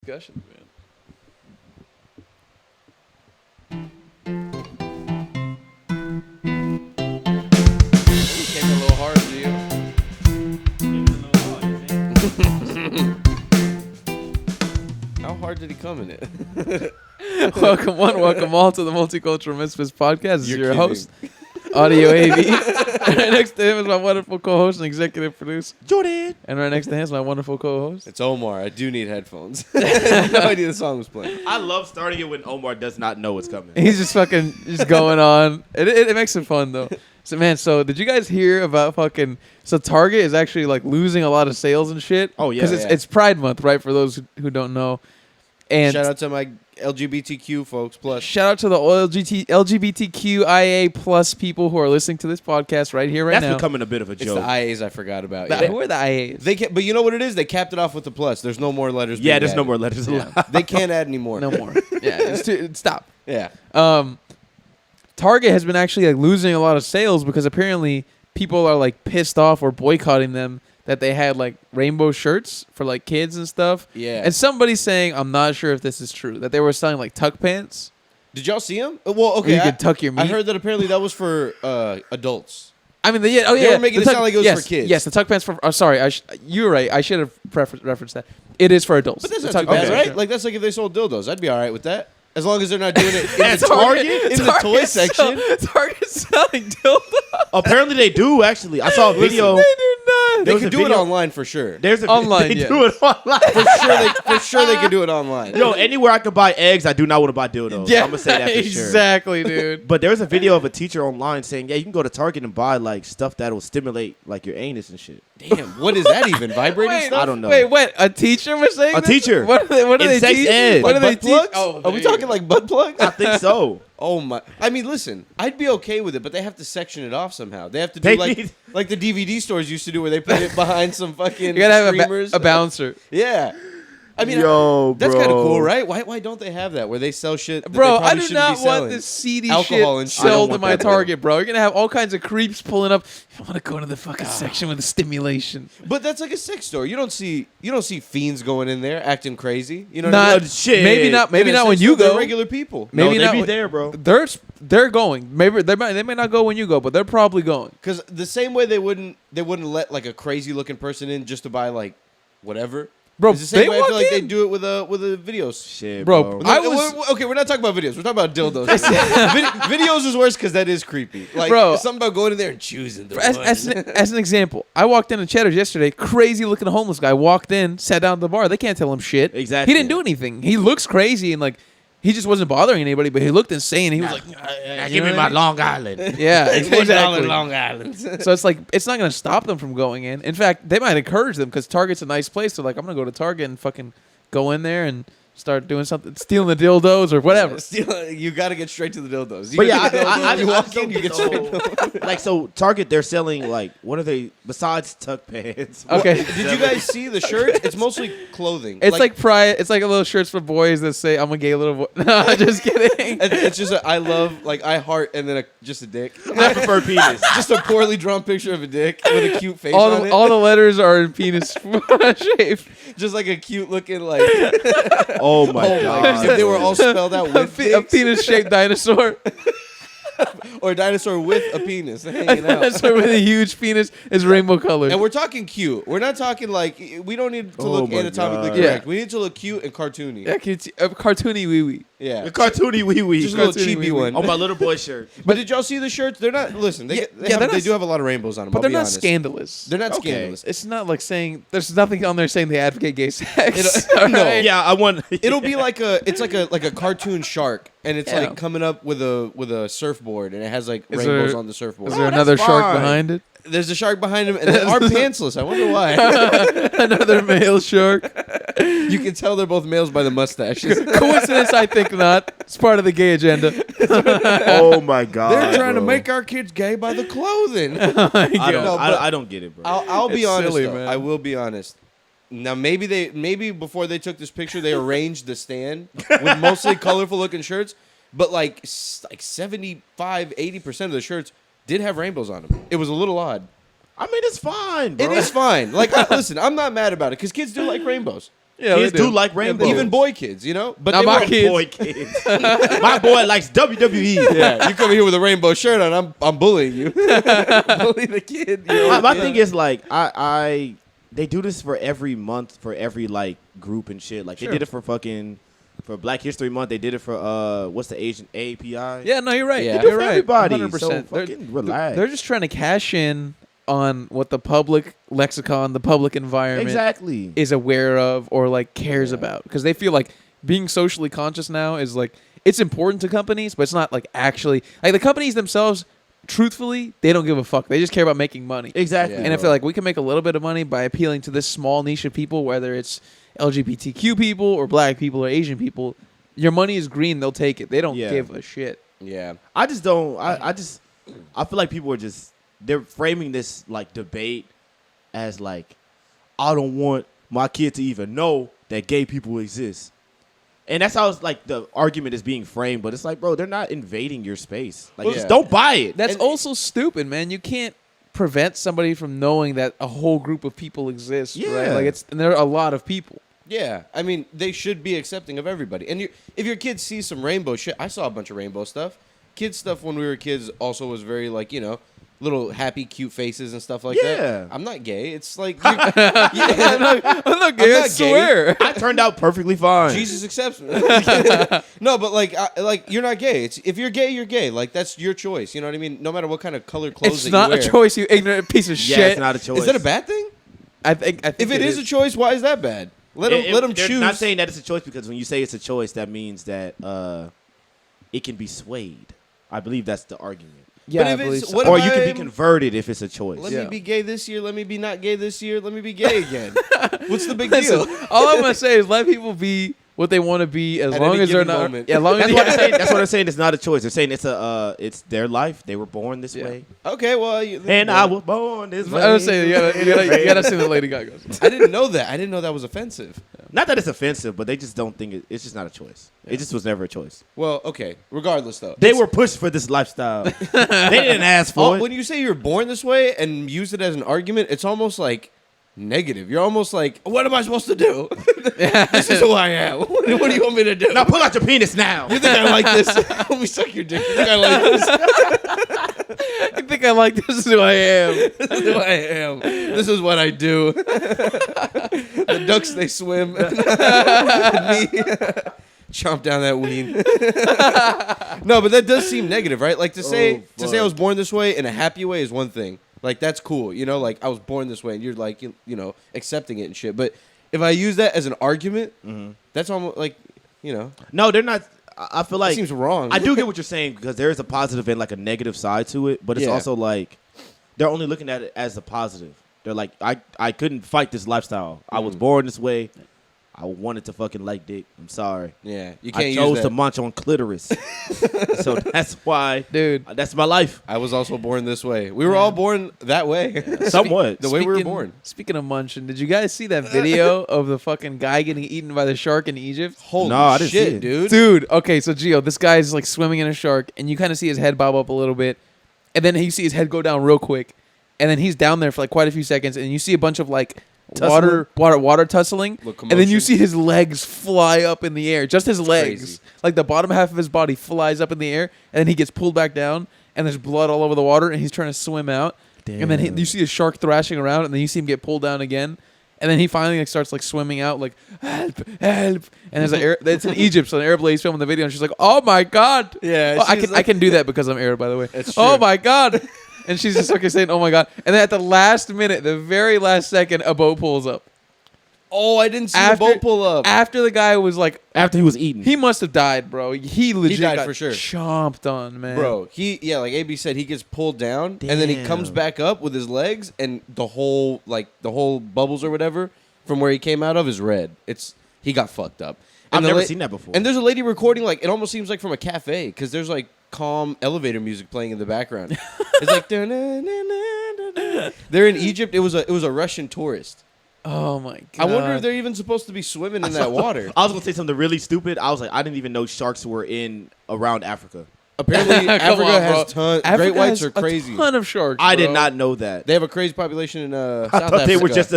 Discussions, man. He came a little hard to you. How hard did he come in it? Welcome welcome all to the Multicultural Misfits podcast. This is your host, Audio AV. Right next to him is my wonderful co-host and executive producer, Jordan. And right next to him is my wonderful co-host. It's Omar. I do need headphones. I had no idea the song was playing. I love starting it when Omar does not know what's coming. He's just fucking just going on. It makes it fun though. So man, did you guys hear about fucking? So Target is actually like losing a lot of sales and shit. Oh, yeah. because it's Pride Month, right? For those who don't know. And Shout out to my LGBTQ folks. Plus, shout out to the LGBTQIA plus people who are listening to this podcast right here, right That's now. becoming a bit of a it's joke. the IAs I forgot about. Who are the IAs? But you know what it is? They capped it off with the plus. There's no more letters. Yeah, being there's no added. more letters allowed. They can't add anymore. No more. Yeah, stop. Yeah. Target has been actually like losing a lot of sales because apparently people are like pissed off or boycotting them that they had like rainbow shirts for like kids and stuff. Yeah. And somebody's saying, I'm not sure if this is true, that they were selling like tuck pants. Did y'all see them? Well, Okay, okay. you could tuck your meat. I heard that apparently that was for adults. I mean, They were making it sound like it was for kids. Yes, the tuck pants for. Oh, sorry, you were right. I should have referenced that. It is for adults. But that's The not tuck too bad, pants, right? Like that's like if they sold dildos. I'd be all right with that. As long as they're not doing it in the toy section. Target selling dildos. Apparently they do, actually. I saw a video. They do not. They was could a do it video- online for sure. There's a Online, They yeah. do it online. For sure they could do it online. Yo, anywhere I could buy eggs, I do not want to buy dildos. Yeah, I'm gonna say that for sure. exactly, dude. But there's a video of a teacher online saying, "Yeah, you can go to Target and buy like stuff that will stimulate like your anus and shit." Damn, what is that even? Vibrating Wait, stuff? I don't know. Wait, what? A teacher was saying A this? teacher. What do In they sex teach? ed. What do Like they butt teach? plugs? Oh, Are we there you talking like butt plugs? I think so. Oh my! I mean, listen, I'd be okay with it, but they have to section it off somehow. They have to do They like need- like the DVD stores used to do, where they put it behind some fucking You gotta have streamers. a bouncer. Yeah, I mean, Yo, that's bro. kind of cool, right? Why don't they have that where they sell shit? That Bro, they I probably do shouldn't not be selling? want this seedy Alcohol shit and shit. I don't sold want in my that, bro. Target, bro. You're gonna have all kinds of creeps pulling up. I want to go to the fucking section with the stimulation. But that's like a sex store. You don't see fiends going in there acting crazy. You know what Not I mean? shit. maybe not. Maybe In a not sex when store, you they're go. regular people. Maybe no, not. they be when- there, bro. They're going. Maybe they may not go when you go, but they're probably going. Because the same way they wouldn't let like a crazy looking person in just to buy like whatever. Bro, It's the same they way I walk feel like they in. do it with a videos. Shit, Bro, bro. I was- Okay, we're not talking about videos. We're talking about dildos. Videos is worse because that is creepy. Like, Bro. something about going in there and choosing the As an example, I walked into Cheddar's yesterday. Crazy looking homeless guy walked in, sat down at the bar. They can't tell him shit. Exactly. He didn't do anything. He looks crazy and like he just wasn't bothering anybody, but he looked insane. He was like, Give me my Long Island. yeah, exactly. Long Island. So it's like it's not going to stop them from going in. In fact, they might encourage them because Target's a nice place. They're like, I'm going to go to Target and fucking go in there and start doing something, stealing the dildos or whatever. You got to get straight to the dildos. You But yeah, get the dildos, you walk don't in, you get get straight. To like so Target. They're selling like what are they besides tuck pants? Okay. Did you guys see the shirts? It's mostly clothing. It's like pride. It's like a little shirts for boys that say, "I'm a gay little boy." No, just kidding. It's just I love, like, I heart and then just a dick. I prefer penis. Just a poorly drawn picture of a dick with a cute face all on the, it. all the letters are in penis shape. Just like a cute looking, like, Oh my god. if they were all spelled out A, with a dicks, penis shaped dinosaur. or a dinosaur with a penis A hanging out. dinosaur with a huge penis is rainbow colored. And we're talking cute. We're not talking like, we don't need to Oh look my anatomically God. correct. Yeah. We need to look cute and cartoony. Yeah, cartoony wee wee. Yeah. The cartoony wee wee. Just a little cartoony cheapy wee-wee. one. On my little boy shirt. But did y'all see the shirts? They're not. Listen, they they're not- do have a lot of rainbows on them. But I'll they're be not honest. scandalous. They're not Okay. scandalous. It's not like saying there's nothing on there saying they advocate gay sex. No. Alright? Yeah, I want. It'll be like it's like a cartoon shark, and it's Yeah. like coming up with a surfboard, and it has like Is rainbows there- on the surfboard. Is there that's another shark fine. behind it? There's a shark behind him, and they are pantsless. I wonder why. Another male shark. You can tell they're both males by the mustaches. Coincidence? I think not. It's part of the gay agenda. Oh my god. They're trying to bro. make our kids gay by the clothing. I don't. No, but- I don't get it, bro. I'll be It's honest. silly, Though. man. I will be honest. Now maybe before they took this picture, they arranged the stand with mostly colorful looking shirts, but like 75-80% of the shirts did have rainbows on them. It was a little odd. I mean, it's fine, bro. It is fine. Like, listen, I'm not mad about it because kids do like rainbows. Yeah, kids they do do. like Yeah, rainbows. they Even boy kids, you know. But Not they my were- kids. Boy kids. My boy likes WWE. Yeah, you come here with a rainbow shirt on, I'm bullying you. Bully the kid. You know? My thing is like I they do this for every month for every like group and shit. Like Sure. they did it for Black History Month. They did it for what's the Asian API? Yeah, no, you're right. Yeah. They do You're for right. everybody. 100%. So They're- fucking relax. They're just trying to cash in on what the public lexicon, the public environment exactly. is aware of or like cares about, because they feel like being socially conscious now is like it's important to companies, but it's not like actually like the companies themselves. Truthfully, they don't give a fuck. They just care about making money. Exactly. Yeah. And if they're like, we can make a little bit of money by appealing to this small niche of people, whether it's LGBTQ people or black people or Asian people, your money is green. They'll take it. They don't Yeah. give a shit. Yeah. I just don't. I feel like people are just they're framing this like debate as like I don't want my kid to even know that gay people exist, and that's how it's like the argument is being framed. But it's like, bro, they're not invading your space. Like, Well, just yeah. don't buy it. That's And- also stupid, man. You can't prevent somebody from knowing that a whole group of people exists, right? Yeah. Like and there are a lot of people. Yeah, I mean, they should be accepting of everybody. And if your kids see some rainbow shit, I saw a bunch of rainbow stuff. Kids stuff when we were kids also was very like, you know, little happy, cute faces and stuff like Yeah. that. I'm not gay. It's like, you're, I'm not gay. I not gay. swear. I turned out perfectly fine. Jesus accepts me. No, but like you're not gay. It's if you're gay, you're gay. Like that's your choice. You know what I mean? No matter what kind of color clothes It's that not you a wear. choice, you ignorant piece of yeah, shit. it's not a choice. Is that a bad thing? I think If it is a choice, why is that bad? Let them They're choose. not saying that it's a choice because when you say it's a choice, that means that it can be swayed. I believe that's the argument. Yeah, But I if believe it's- so. what Or if you can be I'm- converted if it's a choice. Let Yeah. me be gay this year. Let me be not gay this year. Let me be gay again. What's the big Listen, deal? all I'm gonna say is let people be what they want to be as At long any as they're given not. moment. Yeah, as long as That's what I'm saying. That's what I'm saying. It's not a choice. They're saying it's their life. They were born this Yeah. way, Okay, well, and I was born this way. I would say you gotta see the Lady Gaga. I didn't know that. I didn't know that was offensive. Not that it's offensive, but they just don't think it's just not a choice. It just was never a choice. Well, okay. Regardless, though, They were pushed for this lifestyle. They didn't ask for it. When you say you're born this way and use it as an argument, it's almost like negative. You're almost like, what am I supposed to do? This is who I am. What do you want me to do? Now pull out your penis now. You think I like this? Let me suck your dick. You think I like this? I think I like this is who I am. This is who I am. This is what I do. The ducks, they swim. Me, chomp down that ween. No, but that does seem negative, right? Like to say I was born this way in a happy way is one thing. Like that's cool, you know. Like I was born this way, and you're like, you know, accepting it and shit. But if I use that as an argument, that's almost like, you know, No, they're not. I feel it like seems wrong. I do get what you're saying because there is a positive and like a negative side to it, but it's Yeah. also like they're only looking at it as a positive. They're like, I couldn't fight this lifestyle. I was born this way. I wanted to fucking like dick. I'm sorry. Yeah, you can't I use chose that. to munch on clitoris. So that's why, Dude. that's my life. I was also born this way. We were all born that way. Somewhat. The way we were born. Speaking of munching, did you guys see that video of the fucking guy getting eaten by the shark in Egypt? Holy No, I didn't see shit, it. dude. Dude, okay, so Gio, this guy's like swimming in a shark, and you kind of see his head bob up a little bit, and then you see his head go down real quick, and then he's down there for like quite a few seconds, and you see a bunch of like water tussling, and then you Locomotion. see his legs fly up in the air, just his legs, crazy. like the bottom half of his body flies up in the air, and then he gets pulled back down, and there's blood all over the water, and he's trying to swim out, and then Damn. you see a shark thrashing around, and then you see him get pulled down again. And then he finally like starts like swimming out, like help, help. And there's it's in Egypt, so an Arab lady's filming the video, and she's like, "Oh my god!" Yeah, Oh, I she's can I can do that because I'm Arab, by the way. It's Oh true. my god! And she's just okay saying, "Oh my god!" And then at the last minute, the very last second, a boat pulls up. Oh, I didn't see After- the boat pull up. After the guy was like, After he was eaten. he must have died, bro. He legit died got for sure. chomped on, man. Bro, like AB said, he gets pulled down and then he comes Damn. back up with his legs and the whole bubbles or whatever from where he came out of is red. He got fucked up. I've And the never seen that before. And there's a lady recording like it almost seems like from a cafe because there's like calm elevator music playing in the background. It's like dun-dun-dun-dun-dun. They're in Egypt. It was a Russian tourist. Oh my god. I wonder if they're even supposed to be swimming in that water. I was gonna say something really stupid. I was like, I didn't even know sharks were in around Africa. Apparently, Come Africa on, has bro. tons. Africa Great whites has are crazy. A ton of sharks. I did bro. not know that. They have a crazy population in South I Africa. thought they were just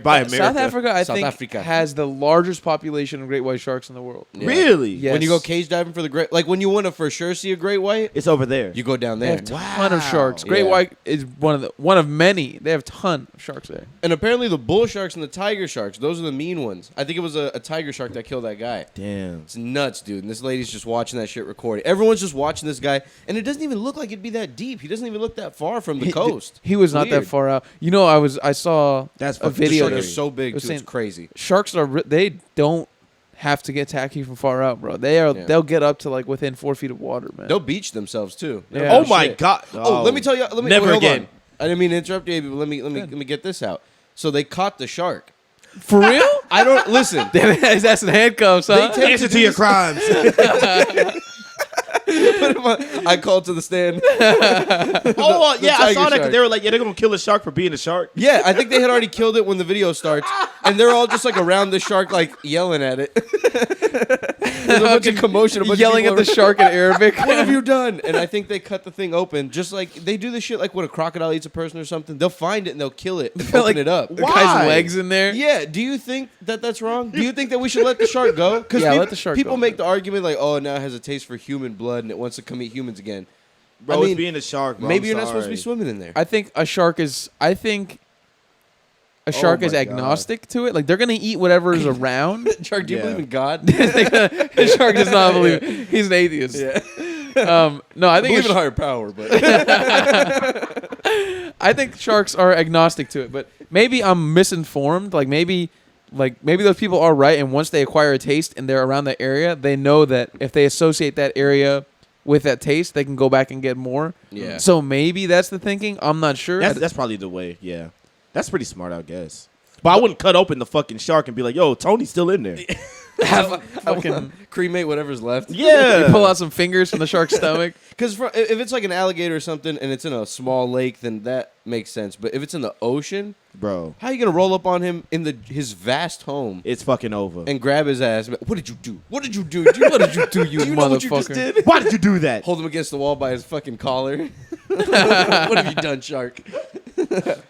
by America. South Africa, I South think, Africa. has the largest population of great white sharks in the world. Yeah. Really? Yeah. When you go Yes. cage diving for the great, like when you want to for sure see a great white, It's over there. you go down They there. have a ton of Wow. sharks. Great Yeah. white is one of many. They have a ton of sharks there. And apparently, the bull sharks and the tiger sharks, those are the mean ones. I think it was a tiger shark that killed that guy. Damn. It's nuts, dude. And this lady's just watching that shit recording. Everyone's just watching this guy, and it doesn't even look like it'd be that deep. He doesn't even look that far from the coast. He was not that Weird. far out. You know, I saw That's a fucking The video. shark scary. is so big, It was too. It's saying- crazy. Sharks they don't have to get tacky from far out, bro. Yeah. They'll get up to like within 4 feet of water, man. They'll beach themselves too. Yeah. Oh my Shit. god. Oh, let me tell you. Never hold again. on. I didn't mean to interrupt you, but let me get this out. So they caught the shark. For real? I don't listen. That's in handcuffs, huh? They take- Answer to your crimes. I called to the stand. Oh yeah, I tiger saw that. 'Cause shark. they were like, yeah, they're gonna kill a shark for being a shark. Yeah, I think they had already killed it when the video starts, and they're all just like around the shark, like yelling at it. There's a bunch of commotion, a bunch Yelling of at the shark in Arabic. What have you done? And I think they cut the thing open, just like they do this shit. Like when a crocodile eats a person or something, they'll find it and they'll kill it, and open Like, it up. The Why? guy's legs in there. Yeah. Do you think that that's wrong? Do you think that we should let the shark go? Because Yeah, let the shark people go. make the argument like, oh, now it has a taste for human blood and it wants to come eat humans again. Bro, I mean, it's being a shark. Bro. maybe I'm you're not supposed to be sorry. swimming in there. I think a shark is Oh is my agnostic to it. Like they're gonna eat whatever is around. Shark, do you Yeah. believe in God? The shark does not believe. He's an atheist. Yeah. No, I I think believe in higher power, but I think sharks are agnostic to it, but maybe I'm misinformed. Like maybe those people are right, and once they acquire a taste and they're around that area, they know that if they associate that area with that taste, they can go back and get more. Yeah. So maybe that's the thinking. I'm not sure. That's probably the way. Yeah, that's pretty smart, I guess. But I wouldn't cut open the fucking shark and be like, "Yo, Tony's still in there." fucking cremate whatever's left. Yeah. you pull out some fingers from the shark's stomach. Because if it's like an alligator or something and it's in a small lake, then that makes sense. But if it's in the ocean, Bro, how are you gonna roll up on him in his vast home it's fucking over. and grab his ass? What did you do? What did you do? What did you do, you Do you know what you just motherfucker? did? Why did you do that? Hold him against the wall by his fucking collar. What have you done, shark?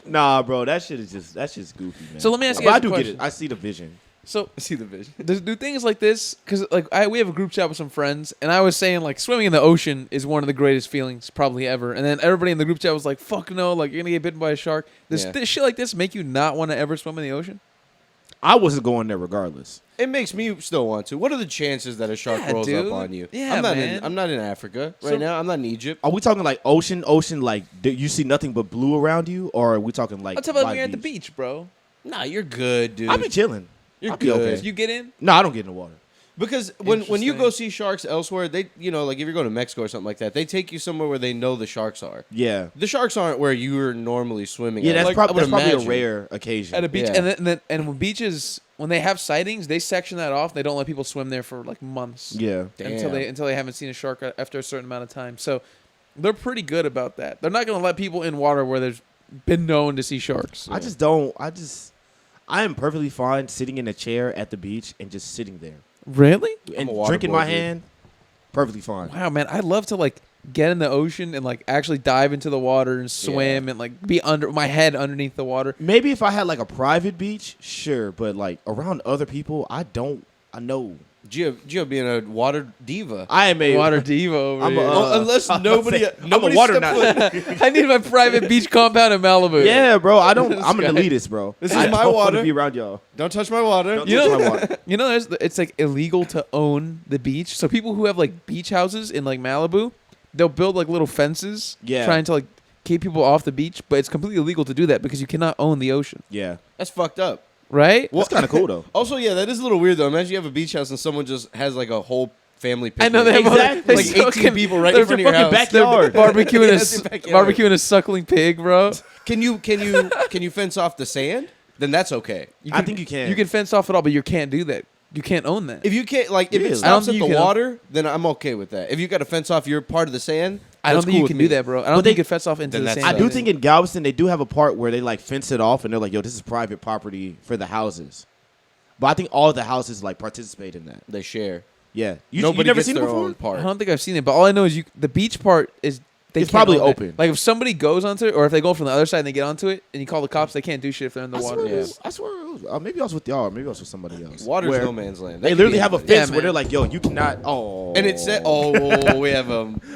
Nah, bro, that's just goofy, man. So let me ask you But guys I a do get question. it. I see the vision. So I see the vision. do things like this because like we have a group chat with some friends, and I was saying like swimming in the ocean is one of the greatest feelings probably ever, and then everybody in the group chat was like, "Fuck no!" Like you're gonna get bitten by a shark. Does Yeah. this shit like this make you not want to ever swim in the ocean? I wasn't going there regardless. It makes me still want to. What are the chances that a shark Yeah, rolls dude. up on you? Yeah, I'm not man. I'm not in Africa right So- now. I'm not in Egypt. Are we talking like ocean, like you see nothing but blue around you, or are we talking like? I'm talking about when live you're at the beach, bro. Nah, you're good, dude. I'll be chilling. You're I'll be good. okay. You get in. No, I don't get in the water. Because when you go Interesting. see sharks elsewhere, they like if you're going to Mexico or something like that, they take you somewhere where they know the sharks are. Yeah, The sharks aren't where you're normally swimming. yeah, at. that's, Like, I probably would a imagine. rare occasion. At a beach, Yeah. and when beaches, when they have sightings, they section that off. They don't let people swim there for like months. Yeah, until Damn. they haven't seen a shark after a certain amount of time. So they're pretty good about that. They're not going to let people in water where there's been known to see sharks. I am perfectly fine sitting in a chair at the beach and just sitting there Really? and a water drinking boy, my dude. hand. Perfectly fine. Wow, man, I'd love to like get in the ocean and like actually dive into the water and swim and like be under my head underneath the water. Maybe if I had like a private beach, sure, but like around other people, I know. Gio being a water diva. I am a Water diva over I'm here. a, Well, unless I'm nobody- I'm a nobody water step nut. I need my private beach compound in Malibu. Yeah, bro. I'm an This guy. elitist, bro. This I is my don't wanna water. Be around y'all. Don't touch my water. Don't You touch know- my water. You know, it's like illegal to own the beach. So people who have like beach houses in like Malibu, they'll build like little fences, Yeah. trying to like keep people off the beach. But it's completely illegal to do that because you cannot own the ocean, Yeah, That's fucked up. right? that's kind of cool though. Also, yeah, that is a little weird though. Imagine you have a beach house and someone just has like a whole family picnic. I know they have Exactly. like 18 people right in they're front of your fucking house. backyard. barbecuing Yeah, a it's your backyard. barbecuing a suckling pig, bro. Can you fence off the sand? Then that's okay. I think you can. You can fence off it all, but you can't do that. You can't own that. If you can't, like, if Really? it I don't stops at think the you can- water, then I'm okay with that. If you got to fence off your part of the sand, I don't that's think cool you with can me. do that, bro. I don't But think they- you can fence off into Then the that's sand. I do think in Galveston they do have a part where they like fence it off and they're like, "Yo, this is private property for the houses." But I think all the houses like participate in that. They share. Yeah, you Nobody never gets seen it their before? own I part. don't think I've seen it, but all I know is the beach part is It's can't probably own that. open. Like if somebody goes onto it, or if they go from the other side and they get onto it, and you call the cops, they can't do shit if they're in the water. I swear it was, maybe I was with y'all, or maybe I was with somebody else. Water's Where no man's land. That They could literally be have a anybody. fence Yeah, where they're man. like, "Yo, you cannot." Oh, And it said, we have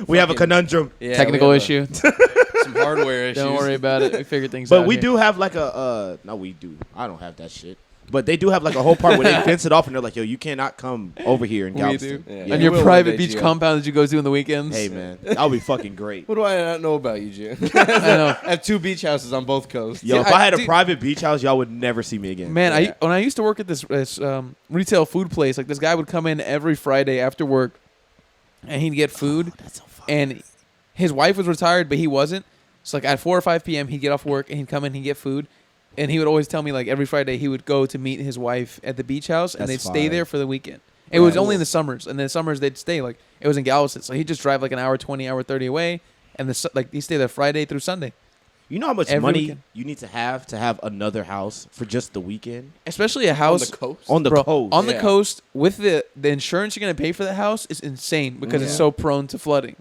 we have a fucking- conundrum. yeah, Technical we have issue. some hardware issues. Don't worry about it. We figure things out. But we here. do have like a no, we do. I don't have that shit. But they do have like a whole part where they fence it off, and they're like, "Yo, you cannot come over here in We Galveston." do. Yeah. On You your will one private day, beach Gio. compound that you go to in the weekends. Hey man, that would be fucking great. What do I not know about you, Jim? I know. I have 2 beach houses on both coasts. Yo, Yeah, if I had a dude- private beach house, y'all would never see me again. Man, Yeah. when I used to work at this retail food place, like this guy would come in every Friday after work, and he'd get food. That's so fun. And his wife was retired, but he wasn't. So like at 4 or 5 p.m., he'd get off work and he'd come in, he'd get food, and he would always tell me like every Friday he would go to meet his wife at the beach house, and That's they'd stay fire. there for the weekend. It was Yeah. only in the summers, and in the summers they'd stay like it was in Galveston, so he'd just drive like an hour 20, hour 30 away, and he'd stay there Friday through Sunday. You know how much Every money weekend. you need to have another house for just the weekend Especially a On house the coast. on the Bro, coast? on the Yeah. coast with the insurance you're gonna pay for the house is insane because it's Yeah. so prone to flooding.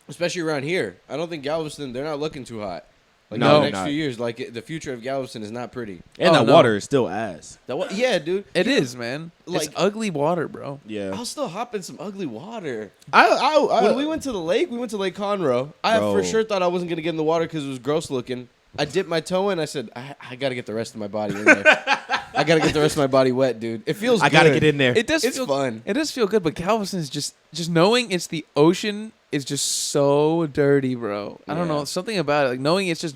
Especially around here. I don't think Galveston, they're not looking too hot. Like No, in they're the next not. few years, like the future of Galveston is not pretty. and Oh, that no. water is still ass. Yeah, dude. It is, man. like- It's ugly water, bro. Yeah, I'll still hop in some ugly water. I When we went to the lake, we went to Lake Conroe. I Bro. for sure thought I wasn't going to get in the water because it was gross looking. I dipped my toe in. I said, I got to get the rest of my body in there. I got to get the rest of my body wet, dude. It feels I good. gotta get in there. It does. It's feel, fun. It does feel good, but Galveston is just knowing it's the ocean is just so dirty, bro. I don't Yeah. know, something about it. Like knowing it's just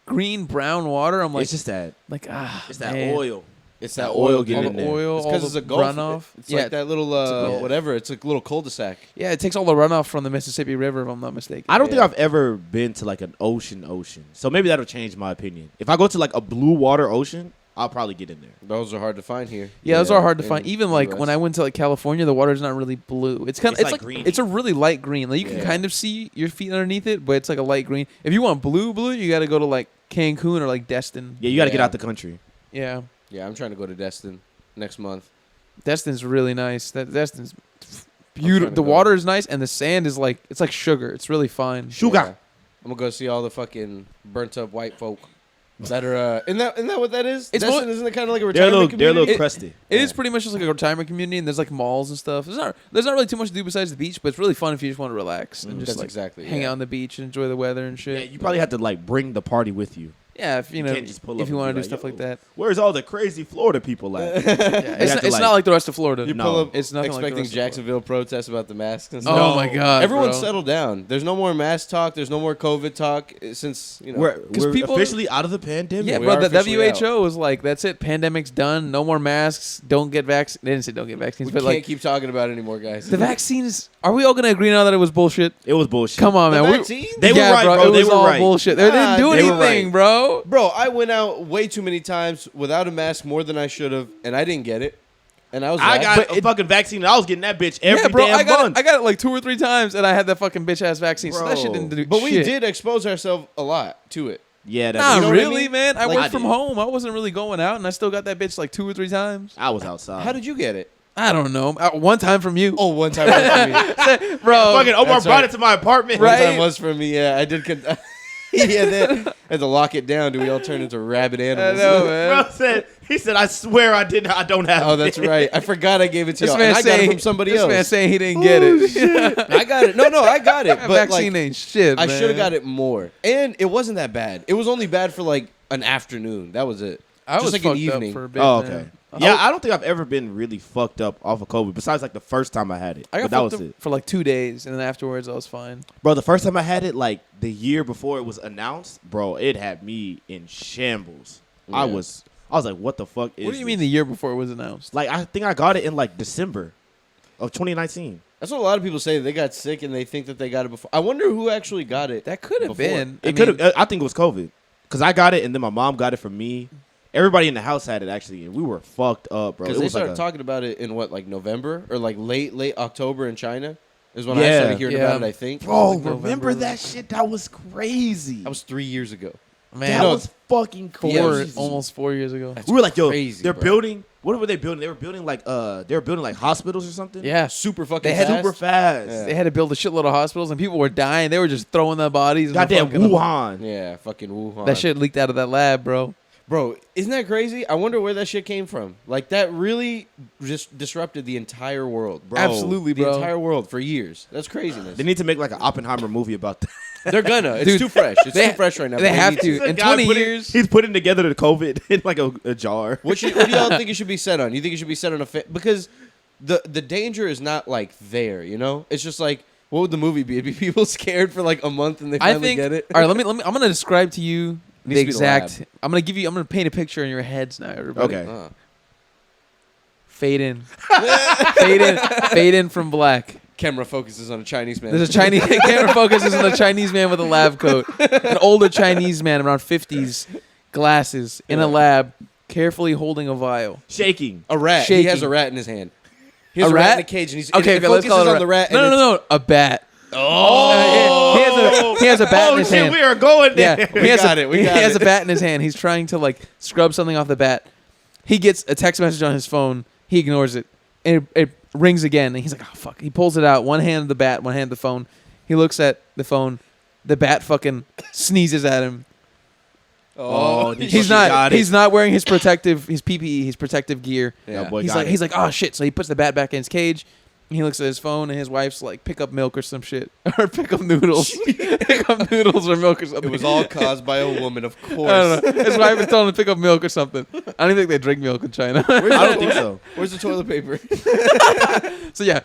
green brown water. I'm like, it's just that. it's that man. oil. It's that oil oil all getting the in there. oil, It's all because the it's a Gulf. runoff. It's yeah, like that little, Gulf. whatever. It's like a little cul-de-sac. yeah, it takes all the runoff from the Mississippi River, if I'm not mistaken. I don't think Yeah. I've ever been to like an ocean. So maybe that'll change my opinion. If I go to like a blue water ocean, I'll probably get in there. Those are hard to find here. Yeah, those are hard to in find. Even the like US. when I went to like California, the water's not really blue. It's kind of It's it's like like greeny. it's a really light green. Like you can Yeah. kind of see your feet underneath it, but it's like a light green. If you want blue, you got to go to like Cancun or like Destin. Yeah, you got to get Yeah. out the country. Yeah, Yeah, I'm trying to go to Destin next month. Destin's really nice. Destin's trying beautiful. to The go. water is nice, and the sand is like it's like sugar. It's really fine. Sugar. Yeah. I'm gonna go see all the fucking burnt up white folk that are. Isn't that what that is? It's Destin, mo- isn't it kind of like a They're a retirement little, they're a little community? crusty. It is Yeah. pretty much just like a retirement community, and there's like malls and stuff. There's not really too much to do besides the beach, but it's really fun if you just want to relax and just That's like exactly. hang out on the beach and enjoy the weather and Yeah, shit. you probably have to like bring the party with you. Yeah, if you You know, can't just pull if up you and want be to do like, stuff like "Yo." that. Where's all the crazy Florida people at? Yeah, have it's to, it's like- not like the rest of Florida. You No. pull up It's nothing like the expecting rest of Florida. Jacksonville protests about the masks and stuff. Oh my god, Everyone bro. settled down. There's no more mask talk. There's no more COVID talk since We're people- officially out of the pandemic. Yeah, we bro. are The officially WHO was like, "That's it. Pandemic's done. No more masks. Don't get vaccinated." They didn't say don't get vaccines, we but can't like keep talking about it anymore, guys. the vaccines. Are we all gonna agree now that it was bullshit? It was bullshit. Come on, The man. vaccine? They were yeah, right, bro. It They was were all right. bullshit. They didn't do They were anything, right. bro. Bro, I went out way too many times without a mask more than I should have, and I didn't get it. And I was I like, got But a fucking vaccine and I was getting that bitch every yeah, bro. damn I got month. it. I got it like 2 or 3 times, and I had that fucking bitch ass vaccine. So that shit Bro. didn't do but we shit. did expose ourselves a lot to it. Yeah, that's Not You know what I really, mean? man. I Like, worked I from did. home. I wasn't really going out, and I still got that bitch like 2 or 3 times. I was outside. How did you get it? I don't know. One time from you, Oh, one time was for me. bro. fucking Omar That's brought right. it to my apartment. One Right? time was for me. Yeah, I did. Yeah, then had to lock it down. Do we all turn into rabid I animals? know, man. Bro said, he said, I swear I don't have Oh, it. that's right. I forgot I gave it to This you. man And I got it saying from somebody this else. man saying he didn't get it. I got it. No, I got it. That But vaccine like, ain't shit. I should have got it more. And it wasn't that bad. It was only bad for like an afternoon. That was it. I Just was like an fucked evening. up for a bit. Oh, okay. man. Yeah, I don't think I've ever been really fucked up off of COVID besides like the first time I had it. I got But that was fucked up it. for like 2 days, and then afterwards I was fine. Bro, the first time I had it, like the year before it was announced, bro, it had me in shambles. I Yeah. was like, what the fuck is What do you mean this? the year before it was announced? Like, I think I got it in like December of 2019. That's what a lot of people say. They got sick and they think that they got it before. I wonder who actually got it. That could have Before. been. It could have. I think it was COVID, because I got it and then my mom got it from me. Everybody in the house had it actually, and we were fucked up, bro. Because It they was like started talking about it in what, like November or like late October in China is when I Yeah. started hearing Yeah. about it. I think. bro, like remember November. that shit? That was crazy. That was 3 years ago. Man, That was fucking crazy. almost 4 years ago. We were like, yo, crazy, they're bro. building. What were they building? They were building like hospitals or something. Yeah. Super fucking They had fast. super fast. Yeah. They had to build a shitload of hospitals, and people were dying. They were just throwing their bodies. in the Goddamn fucking- Wuhan. Yeah, fucking Wuhan. That shit leaked out of that lab, bro. Bro, isn't that crazy? I wonder where that shit came from. Like, that really just disrupted the entire world. Bro, Absolutely, The bro. entire world for years. That's craziness. They need to make like an Oppenheimer movie about that. They're gonna. It's Dude, too fresh. It's they- too fresh right now. they but have need to. In Guy 20 putting- years- he's putting together the COVID in like a jar. What do y'all think it should be set on? You think it should be set on because the danger is not like there, you know? It's just like, what would the movie be? It'd be people scared for like a month and they I finally think. get it. All right, let me. I'm gonna describe to you the Needs to be the exact. lab. I'm gonna paint a picture in your heads now, everybody. Okay. Fade in. Fade in from black. Camera focuses on a Chinese man. There's a Chinese camera focuses on a Chinese man with a lab coat. An older Chinese man around 50s, glasses, in a lab, carefully holding a vial. Shaking. a rat. He has shaking. a rat in his hand. He has A a rat rat? in a cage and he's Okay, it let's call focuses it on the rat. No, no, a bat. Oh, he has a bat in oh his shit, hand. we are going there. Yeah, We got it, we he got has it. a bat in his hand. He's trying to like scrub something off the bat. He gets a text message on his phone. He ignores it, and it rings again. And he's like, "Oh fuck!" He pulls it out. One hand the bat, one hand the phone. He looks at the phone. The bat fucking sneezes at him. Oh, He's fucking not. got it. He's not wearing his PPE, his protective gear. Yeah. That boy He's got like, it. he's like, oh shit. So he puts the bat back in his cage. And he looks at his phone, and his wife's like, pick up milk or some shit, or pick up noodles, pick up noodles or milk or something. It was all caused by a woman, of course. I don't know. His wife is telling him to pick up milk or something. I don't even think they drink milk in China. I don't think so. Where's the toilet paper? So yeah,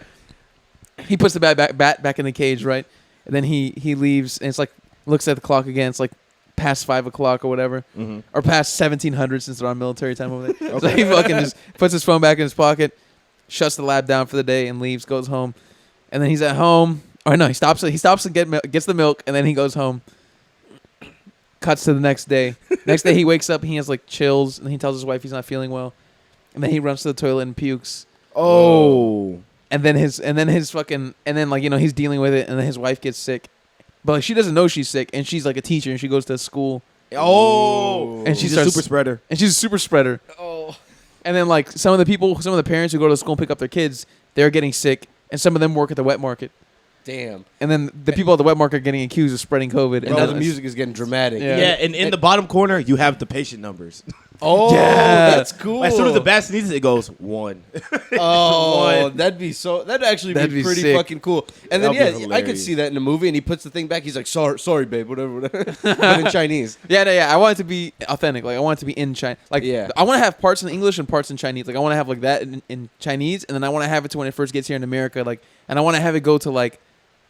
he puts the bat back in the cage, right? And then he leaves, and it's like looks at the clock again. It's like past 5 o'clock or whatever, or past 1700 since they're on military time over there. So he fucking just puts his phone back in his pocket, shuts the lab down for the day, and leaves. Goes home, and then he's at home. Or no, he stops and gets the milk, and then he goes home. Cuts to the next day. Next day he wakes up, he has like chills, and he tells his wife he's not feeling well, and then he runs to the toilet and pukes. Oh. And then his fucking, and then like, you know, he's dealing with it, and then his wife gets sick, but like she doesn't know she's sick, and she's like a teacher, and she goes to school, Oh. and she She's a starts super spreader. and she's a super spreader. Oh. And then like some of the parents who go to school and pick up their kids, they're getting sick, and some of them work at the wet market, Damn. and then the people at the wet market are getting accused of spreading COVID. And And now then the music is getting dramatic. Yeah. Yeah, and in the bottom corner, you have the patient numbers. Oh, Yeah. that's cool. As soon as the bat sneezes, it goes 1. Oh, One. that'd actually That'd be be pretty sick. fucking cool. And then That'd be yeah, I could hilarious. see that in the movie. And he puts the thing back. He's like, sorry, babe, whatever. But in Chinese. Yeah. I want it to be authentic. Like I want it to be in China. Like Yeah. I want to have parts in English and parts in Chinese. Like I want to have like that in Chinese, and then I want to have it to when it first gets here in America. Like, and I want to have it go to like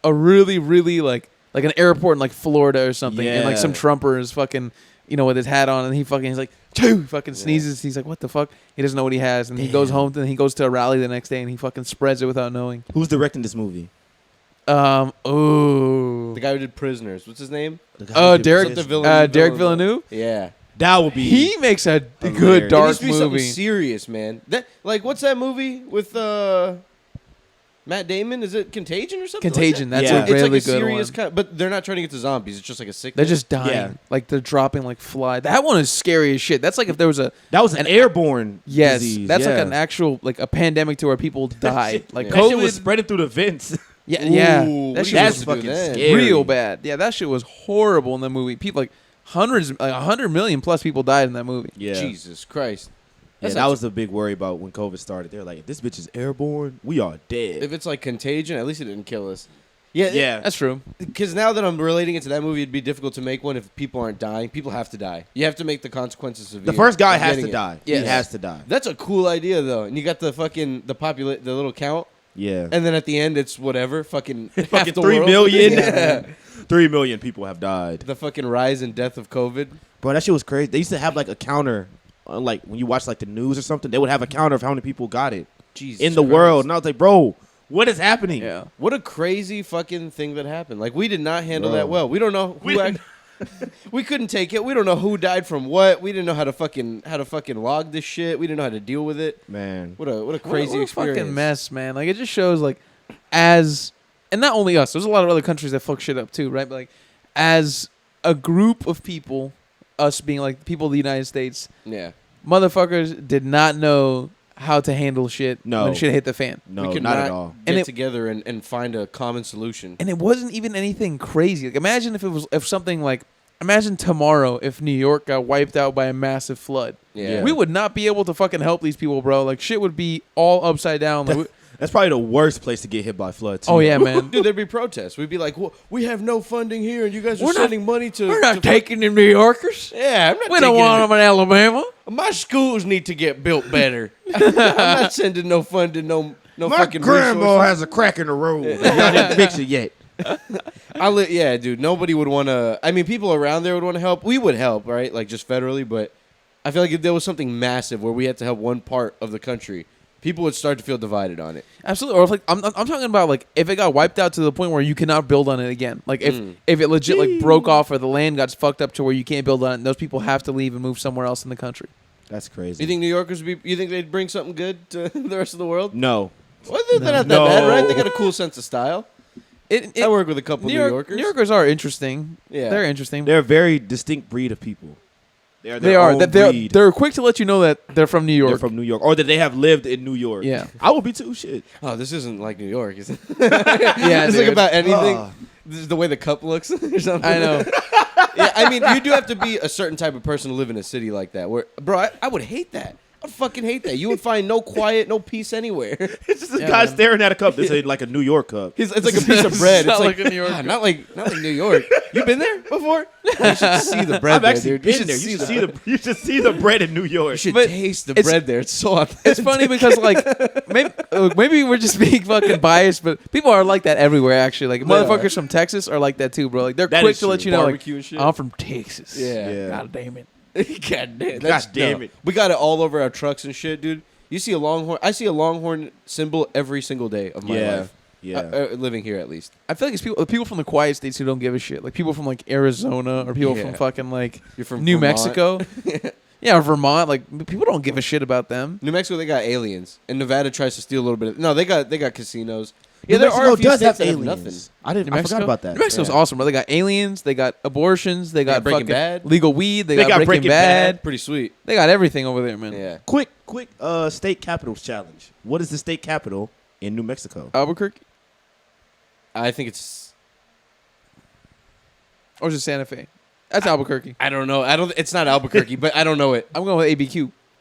a really, really like an airport in like Florida or something, and like Yeah. some Trumper is fucking, you know, with his hat on, and he's like, Choo! Fucking sneezes. He's like, what the fuck? He doesn't know what he has, and he goes home, and he goes to a rally the next day, and he fucking spreads it without knowing. Who's directing this movie? Oh, The guy who did Prisoners. What's his name? Derek Villeneuve. Derek Villeneuve. Yeah. That would be. He makes a good Hilarious. It dark needs to be something movie. serious, man. That like what's that movie with Matt Damon? Is it Contagion or something? Contagion. Like That's Yeah. a it's really like a good serious one. kind, but they're not turning it to zombies. It's just like a sickness. They're just dying. Yeah. Like they're dropping like fly. That one is scary as shit. That's like if there was a That was an airborne yes. disease. That's like yeah. an actual like a pandemic to where people died. Like That shit COVID. was spreading through the vents. yeah, Ooh, yeah. what That do shit you That's was supposed fucking to do then? scary. real bad. Yeah, that shit was horrible in the movie. People like hundreds, like 100 million plus people died in that movie. Yeah. Jesus Christ. Yeah, That's that not- was the big worry about when COVID started. They're like, if this bitch is airborne, we are dead. If it's like Contagion, at least it didn't kill us. Yeah, Yeah. That's true. Because now that I'm relating it to that movie, it'd be difficult to make one if people aren't dying. People have to die. You have to make the consequences severe. The first guy of has getting to it. die. Yes. He has to die. That's a cool idea though, and you got the fucking the little count, Yeah. and then at the end it's whatever fucking half Fucking the 3 world. million. Yeah. 3 million people have died. The fucking rise and death of COVID. Bro, that shit was crazy. They used to have like a counter, like when you watch like the news or something, they would have a counter of how many people got it Jesus in the Christ. world. And I was like, bro, what is happening? Yeah. What a crazy fucking thing that happened. Like we did not handle Bro. that well. We don't know We who. didn't- We couldn't take it. We don't know who died from what. We didn't know how to fucking log this shit. We didn't know how to deal with it. Man. What a What a crazy experience. fucking mess, man. Like it just shows like as and not only us. There's a lot of other countries that fuck shit up too, right? But like as a group of people, us being like people of the United States, Yeah. motherfuckers did not know how to handle shit No. when shit hit the fan. No, we could not at all. Get And it- together and find a common solution. And it wasn't even anything crazy. Like, imagine if something like, imagine tomorrow if New York got wiped out by a massive flood. Yeah. We would not be able to fucking help these people, bro. Like, shit would be all upside down. Like, That's probably the worst place to get hit by flood. Too. oh yeah, man. Dude, there'd be protests. We'd be like, well, we have no funding here, and you guys are We're not- sending money to. We're not to taking them New Yorkers. Yeah, I'm not We don't taking want them in Alabama. My schools need to get built better. I'm not sending no funding, no My fucking grandma resources. has a crack in the road. Y'all didn't fix it yet. Yeah, dude. Nobody would want to. I mean, people around there would want to help. We would help, right? Like just federally, but I feel like if there was something massive where we had to help one part of the country, people would start to feel divided on it. Absolutely. Or if like I'm talking about like if it got wiped out to the point where you cannot build on it again. Like if it legit like broke off or the land got fucked up to where you can't build on it, and those people have to leave and move somewhere else in the country. That's crazy. You think New Yorkers would be? You think they'd bring something good to the rest of the world? No. Well, they're not that No. bad, right? They got a cool sense of style. It I work with a couple New Yorkers. New Yorkers are interesting. Yeah. They're interesting. They're a very distinct breed of people. They're They their are. own They're breed. they're quick to let you know that they're from New York. They're from New York, or that they have lived in New York. Yeah. I would be too. Shit. Oh, this isn't like New York, is it? Yeah, It's dude. like about anything. Ah. This is the way the cup looks or something. I know. Yeah, I mean, you do have to be a certain type of person to live in a city like that. Where, bro, I would hate that. I'd fucking hate that. You would find no quiet, no peace anywhere. It's just a Yeah, guy man. staring at a cup that's like a New York cup. It's like a piece of bread. It's It's not like, like a New York ah, cup. not like New York. You been there before? You should see the bread I've there, actually dude. been there. You should see the bread in New York. You should But taste the it's- bread there. It's so authentic. It's funny because like maybe we're just being fucking biased, but people are like that everywhere. Actually, like They are. motherfuckers from Texas are like that too, bro. Like they're That quick is to let true. you know, like Barbecue and shit. I'm from Texas. Yeah. Yeah. God damn it. God damn, God damn it. We got it all over our trucks and shit, dude. You see a Longhorn. I see a Longhorn symbol every single day of my Yeah. life. Yeah. Living here at least. I feel like it's people from the quiet states who don't give a shit. Like people from like Arizona or people Yeah. from fucking like You're from New Vermont. Mexico. Yeah, or Vermont. Like people don't give a shit about them. New Mexico, they got aliens, and Nevada tries to steal a little bit. No, they got casinos. New Yeah, there Mexico are a few does states have that have aliens. nothing. I didn't. New I Mexico? forgot about that. New Mexico's Yeah. awesome, bro. They got aliens. They got abortions. They got Breaking fucking Bad. legal weed. They They got got Breaking Breaking Bad. Bad. Pretty sweet. They got everything over there, man. Yeah. Quick state capitals challenge. What is the state capital in New Mexico? Albuquerque I think it's. or just Santa Fe. That's Albuquerque. I don't know. I don't. It's not Albuquerque, but I don't know it. I'm going with ABQ.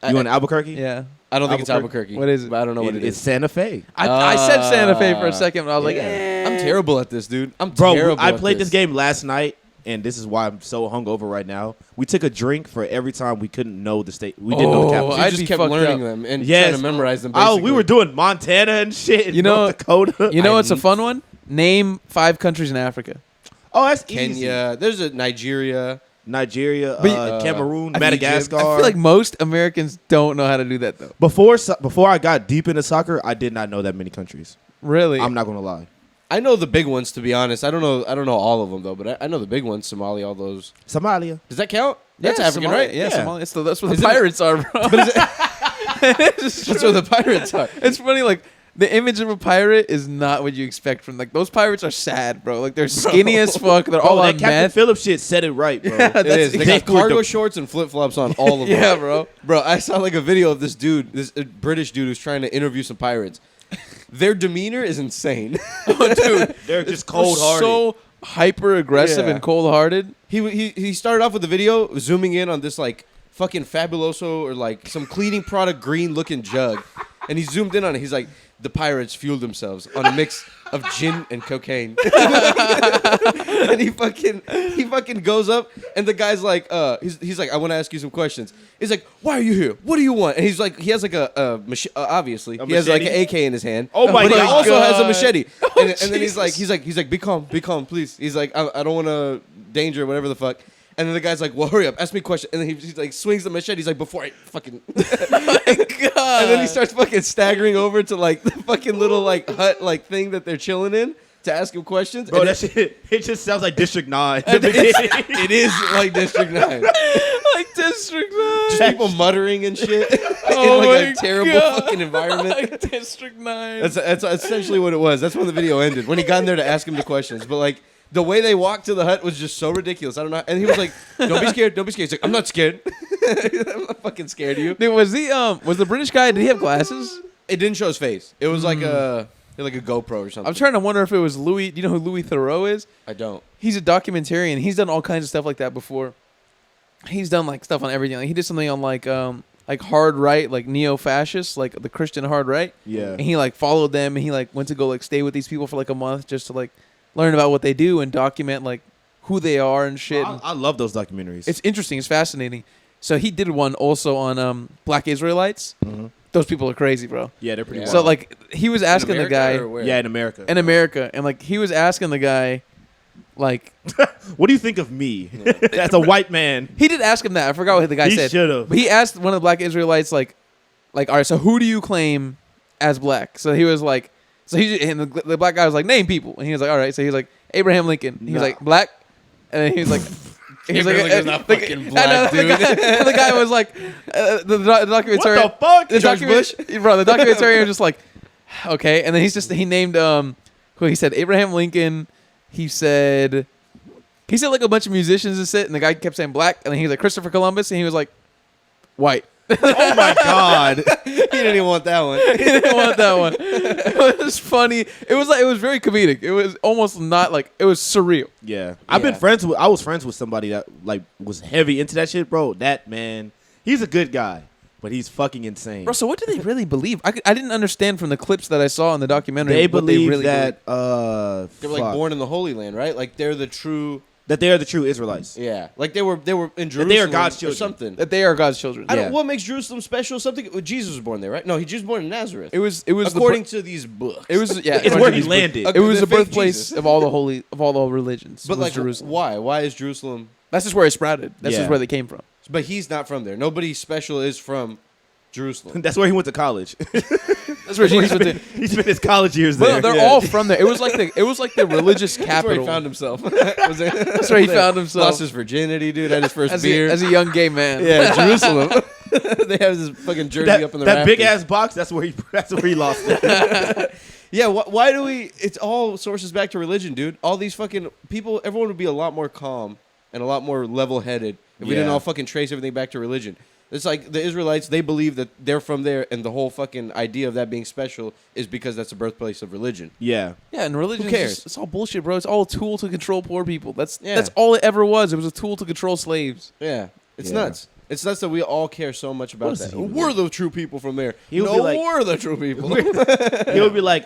You in Albuquerque? Yeah. I don't think it's Albuquerque? Albuquerque. What is it? But I don't know what it It's is. Santa Fe. I said Santa Fe for a second, but I was like, Yeah. eh. I'm terrible at this, dude. I'm Bro, terrible. I at played this game last night, and this is why I'm so hungover right now. We took a drink for every time we couldn't know the state. We didn't know the Oh, capital. You I'd just be kept fucked learning up. them and Yes. trying to memorize them. Oh, Basically. we were doing Montana and shit in You know- North Dakota. You know I what's a need- fun one? Name 5 countries in Africa. Oh, that's easy. Kenya. There's a Nigeria. Nigeria, But- Cameroon, I think- Madagascar. I feel like most Americans don't know how to do that though. before I got deep into soccer, I did not know that many countries. Really? I'm not gonna lie. I know the big ones, to be honest. I don't know all of them though, but I know the big ones. Somalia, all those. Somalia. Does that count? That's Yeah, African, Somalia. right? Yeah, Yeah. Somalia. That's where the Isn't it- pirates are, bro. That's where the pirates are. It's funny, like the image of a pirate is not what you expect from like those pirates are sad, bro. Like they're skinny as fuck. They're all Bro, on that Captain meth. Phillips shit said it right, bro. It is. They got exactly what cargo the- shorts and flip flops on all of them. Yeah, bro. Bro, I saw like a video of this dude, this British dude who's trying to interview some pirates. Their demeanor is insane. Oh, dude, They're just cold hearted. so hyper aggressive Yeah. and cold hearted. He started off with the video zooming in on this like fucking Fabuloso or like some cleaning product green looking jug, and he zoomed in on it. He's like, the pirates fueled themselves on a mix of gin and cocaine. And he fucking goes up, and the guy's like, he's like, I want to ask you some questions. He's like, why are you here? What do you want? And he's like, he has like obviously A he has like an machete? AK in his hand. Oh my but he also God. has a machete. Oh, And then he's like, be calm, please. He's like, I don't want to danger, whatever the fuck. And then the guy's like, well, hurry up, ask me a question. And then he's like, swings the machete. He's like, before I fucking. God. And then he starts fucking staggering over to like the fucking little like hut like thing that they're chilling in to ask him questions. Bro, And that shit, it just sounds like District 9. it is like District 9. like District 9. Just people muttering and shit Oh in like a my terrible God. fucking environment. Like District 9. That's essentially what it was. That's when the video ended. When he got in there to ask him the questions. But like the way they walked to the hut was just so ridiculous. I don't know. And he was like, "Don't be scared. Don't be scared." He's like, "I'm not scared. I'm not fucking scared of you." Dude, was the British guy? Did he have glasses? It didn't show his face. It was like a GoPro or something. I'm trying to wonder if it was Louis. Do you know who Louis Theroux is? I don't. He's a documentarian. He's done all kinds of stuff like that before. He's done like stuff on everything. Like, he did something on like hard right, like neo-fascists, like the Christian hard right. Yeah. And he like followed them, and he like went to go like stay with these people for like a month just to like learn about what they do and document like who they are and shit. I love those documentaries. It's interesting. It's fascinating. So he did one also on Black Israelites. Mm-hmm. Those people are crazy, bro. Yeah, they're pretty Yeah. wild. So like he was asking the guy yeah, in America. and like he was asking the guy, like What do you think of me as a white man? he did ask him that. I forgot what the guy He said. should've. But he asked one of the Black Israelites like, all right, so who do you claim as black? So he was like, and the black guy was like, name people, and he was like, all right. So he was like Abraham Lincoln. He was Nah. like black, and then he was like. He's Abraham Lincoln's not fucking black, dude. The guy was like, the documentarian. What the fuck? The George Bush? bro. The documentarian was just like, okay, and then he named who he said Abraham Lincoln. He said like a bunch of musicians and shit, and the guy kept saying black, and then he was like Christopher Columbus, and he was like white. Oh my god. He didn't even want that one. He didn't want that one. It was funny. It was very comedic. It was almost not like it was surreal. Yeah. I was friends with somebody that like was heavy into that shit, bro. That man, he's a good guy, but he's fucking insane. Bro, so what do they really believe? I didn't understand from the clips that I saw in the documentary. They what believe really that They were like born in the Holy Land, right? Like they're the true. that they are the true Israelites. Yeah, like they were in Jerusalem. they are God's or children. something. that they are God's children. I Yeah. don't. What makes Jerusalem special? Something. Jesus was born there, right? No, he just born in Nazareth. It was according to these books. It was yeah. It's where he landed. It was the the fake birthplace Jesus. of all the religions. But was like, Jerusalem. why? Why is Jerusalem? That's just where it sprouted. That's Yeah. just where they came from. But he's not from there. Nobody special is from Jerusalem. That's where he went to college. That's where Jesus went to. He spent his college years Well, there. they're Yeah. all from there. It was like the religious That's where capital. he found himself. That's where he found himself. Lost his virginity, dude. Had his first as beer. a young gay man. Yeah, Jerusalem. They have this fucking jersey up in the that big rafters. ass box. That's where he lost it. Yeah, why do we? It's all sources back to religion, dude. All these fucking people, everyone would be a lot more calm and a lot more level-headed if we didn't Yeah. all fucking trace everything back to religion. It's like the Israelites, they believe that they're from there, and the whole fucking idea of that being special is because that's the birthplace of religion. Yeah. Yeah, and religion. Who cares? It's all bullshit, bro. It's all a tool to control poor people. That's Yeah. all it ever was. It was a tool to control slaves. Yeah, it's Yeah. nuts. It's nuts that we all care so much about What that. does he We're the true people from there. He would No, be like- we're the true people. He would be like,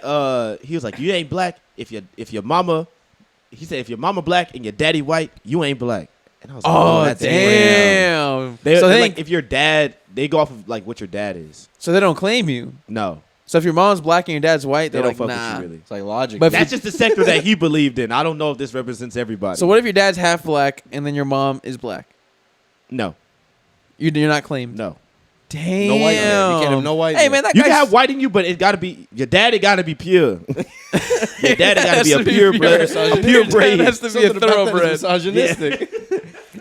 he was like, you ain't black if your mama. He said, if your mama black and your daddy white, you ain't black. And I was like, Oh, that's damn. They, so they're they like, if your dad, they go off of like what your dad is. so they don't claim you. No, So if your mom's black and your dad's white, they they're don't like, fuck nah. with you really. It's like logic. But That's just the sector that he believed in. I don't know if this represents everybody. So what if your dad's half black and then your mom is black? No, You're not claimed. no. Damn. No white in there. You can't have no white in Hey there. man, that You guy's can have white in you, but it got to be your daddy. Got to be pure. Your daddy got to be a Has to be pure pure. blood, a Your pure dad brain. has to be a Something about that is thoroughbred. misogynistic.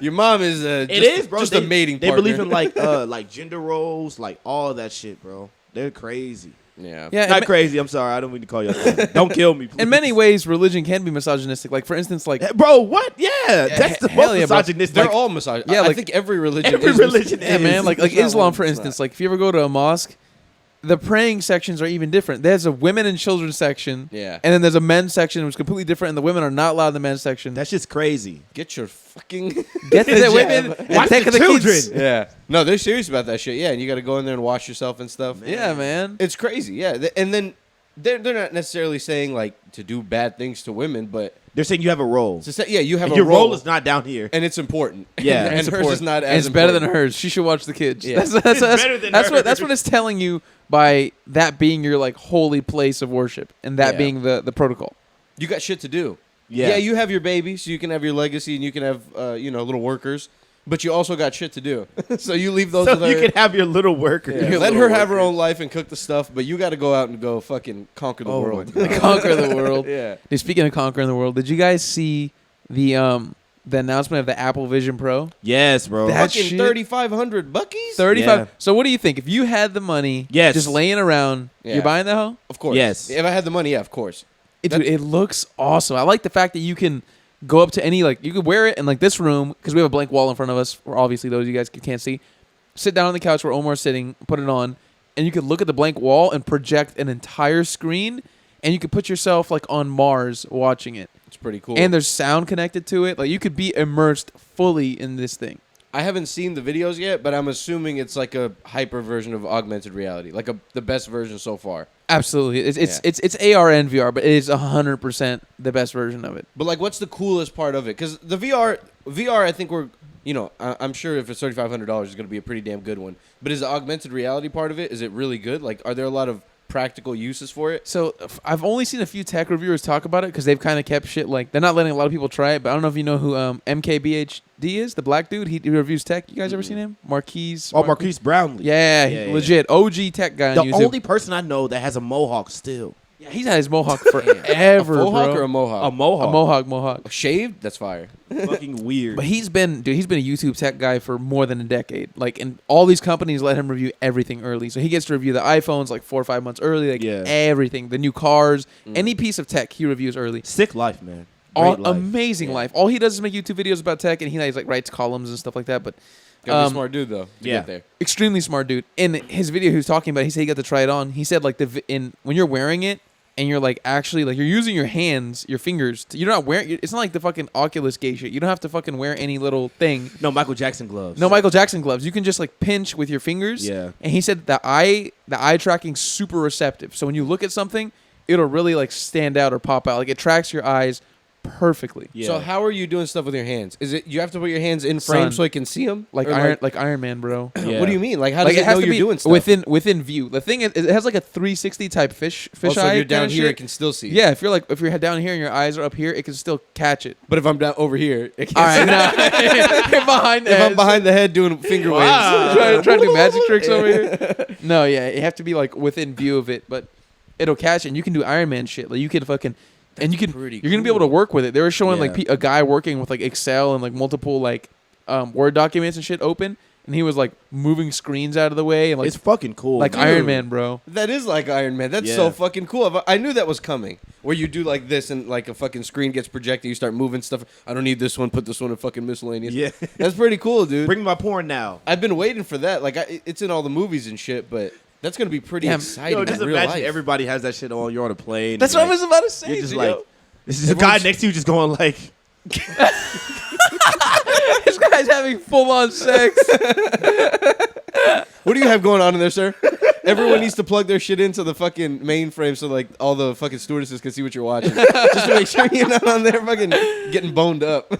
Your mom is It is, bro. just they, a mating They partner. believe in like gender roles, like all that shit, bro. They're crazy. Yeah. Yeah, Not in, crazy. I'm sorry. I don't mean to call you. Don't kill me. Please. in many ways, religion can be misogynistic. Like for instance, like bro. What? Yeah, that's the hell most yeah, bro. misogynistic. They're all misogynist. Yeah, I like- think every religion every is religion yeah, is. man, like It's not Islam, one, for it's instance. not. Like if you ever go to a mosque, the praying sections are even different. There's a women and children section, Yeah. and then there's a men's section which is completely different, and the women are not allowed in the men's section. That's just crazy. Get your fucking Get the jab. women and Watch take the the children. kids. Yeah. No, they're serious about that shit. Yeah, and you got to go in there and wash yourself and stuff. Yeah, man. It's crazy. Yeah, and then they're not necessarily saying like to do bad things to women, but They're saying you have a role. to say, yeah, you have And a your role, role is not down here. and it's important. Yeah. and It's hers important. is not And as it's better than important. hers. She should watch the kids. Yeah. That's It's better than that's hers. what it's telling you by that being your like holy place of worship and that Yeah. being the protocol. You got shit to do. Yeah. Yeah, you have your baby, so you can have your legacy, and you can have little workers. But you also got shit to do. So you leave those So with you her. can have your little worker. Yeah. Your Let little her have her worker. own life and cook the stuff, but you got to go out and go fucking conquer the Oh my world. God. Conquer the world. Yeah. Dude, speaking of conquering the world, did you guys see the announcement of the Apple Vision Pro? Yes, bro. That Fucking shit- 3,500 buckies? 35. Yeah. So what do you think? If you had the money Yes. just laying around, Yeah. you're buying that hoe? Of course. Yes. If I had the money, yeah, of course. Dude, it looks awesome. I like the fact that you can go up to any, like, you could wear it in, like, this room, because we have a blank wall in front of us, for obviously those of you guys can't see. Sit down on the couch where Omar's sitting, put it on, and you could look at the blank wall and project an entire screen, and you could put yourself, like, on Mars watching it. It's pretty cool. And there's sound connected to it. Like, you could be immersed fully in this thing. I haven't seen the videos yet, but I'm assuming it's like a hyper version of augmented reality, like the best version so far. Absolutely. It's AR and VR, but it is 100% the best version of it. But like, what's the coolest part of it? Because the VR, I think I'm sure if it's $3,500, it's going to be a pretty damn good one. But is the augmented reality part of it? Is it really good? Like, are there a lot of practical uses for it? So I've only seen a few tech reviewers talk about it because they've kind of kept shit like they're not letting a lot of people try it. But I don't know if you know who MKBHD is, the black dude. He reviews tech. You guys ever seen him? Marquise Brownlee. Yeah, legit OG tech guy. On the YouTube. only person I know that has a mohawk still. Yeah, he's had his mohawk forever. A mohawk bro. or a mohawk? A mohawk. A mohawk. Shaved? That's fire. Fucking weird. But he's been a YouTube tech guy for more than a decade. Like, and all these companies let him review everything early. So he gets to review the iPhones like 4 or 5 months early. Like everything, the new cars, any piece of tech he reviews early. Sick life, man. Amazing life. All he does is make YouTube videos about tech, and he like writes columns and stuff like that. But Gotta be a smart dude though. To get there. Extremely smart dude. In his video, he was talking about. He said he got to try it on. He said like when you're wearing it. And you're like actually like you're using your hands, your fingers. You're not wearing. It's not like the fucking Oculus gay shit. You don't have to fucking wear any little thing. No Michael Jackson gloves. No Michael Jackson gloves. You can just like pinch with your fingers. Yeah. And he said the eye tracking's super receptive. So when you look at something, it'll really like stand out or pop out. Like it tracks your eyes perfectly. Yeah. So how are you doing stuff with your hands? Is it you have to put your hands in frame so I can see them? Like Iron Man, bro. Yeah. What do you mean? Like how does Like it know you're doing stuff? within view? The thing is, it has like a 360 type fish so eye. if you're down kinda here, shit. it can still see. Yeah, if you're down here and your eyes are up here, it can still catch it. But if I'm down over here, it can't. All right, now behind. If I'm behind the head doing finger waves, trying to do magic tricks over here. No, yeah, you have to be like within view of it, but it'll catch it. And you can do Iron Man shit. Like you can fucking. And you're gonna be able to work with it. They were showing like a guy working with like Excel and like multiple like Word documents and shit open, and he was like moving screens out of the way and like it's fucking cool. like dude. Iron Man, bro. that is like Iron Man. That's so fucking cool. I knew that was coming. Where you do like this and like a fucking screen gets projected, you start moving stuff. I don't need this one. Put this one in fucking miscellaneous. Yeah, that's pretty cool, dude. Bring me my porn now. I've been waiting for that. Like it's in all the movies and shit, but. That's gonna be pretty exciting. Yo, just in real imagine life. everybody has that shit on. You're on a plane. That's what I was about to say. You're just yo. like, this is a guy next to you just going like, this guy's having full on sex. What do you have going on in there, sir? Everyone needs to plug their shit into the fucking mainframe so like all the fucking stewardesses can see what you're watching. Just to make sure you're not on there fucking getting boned up.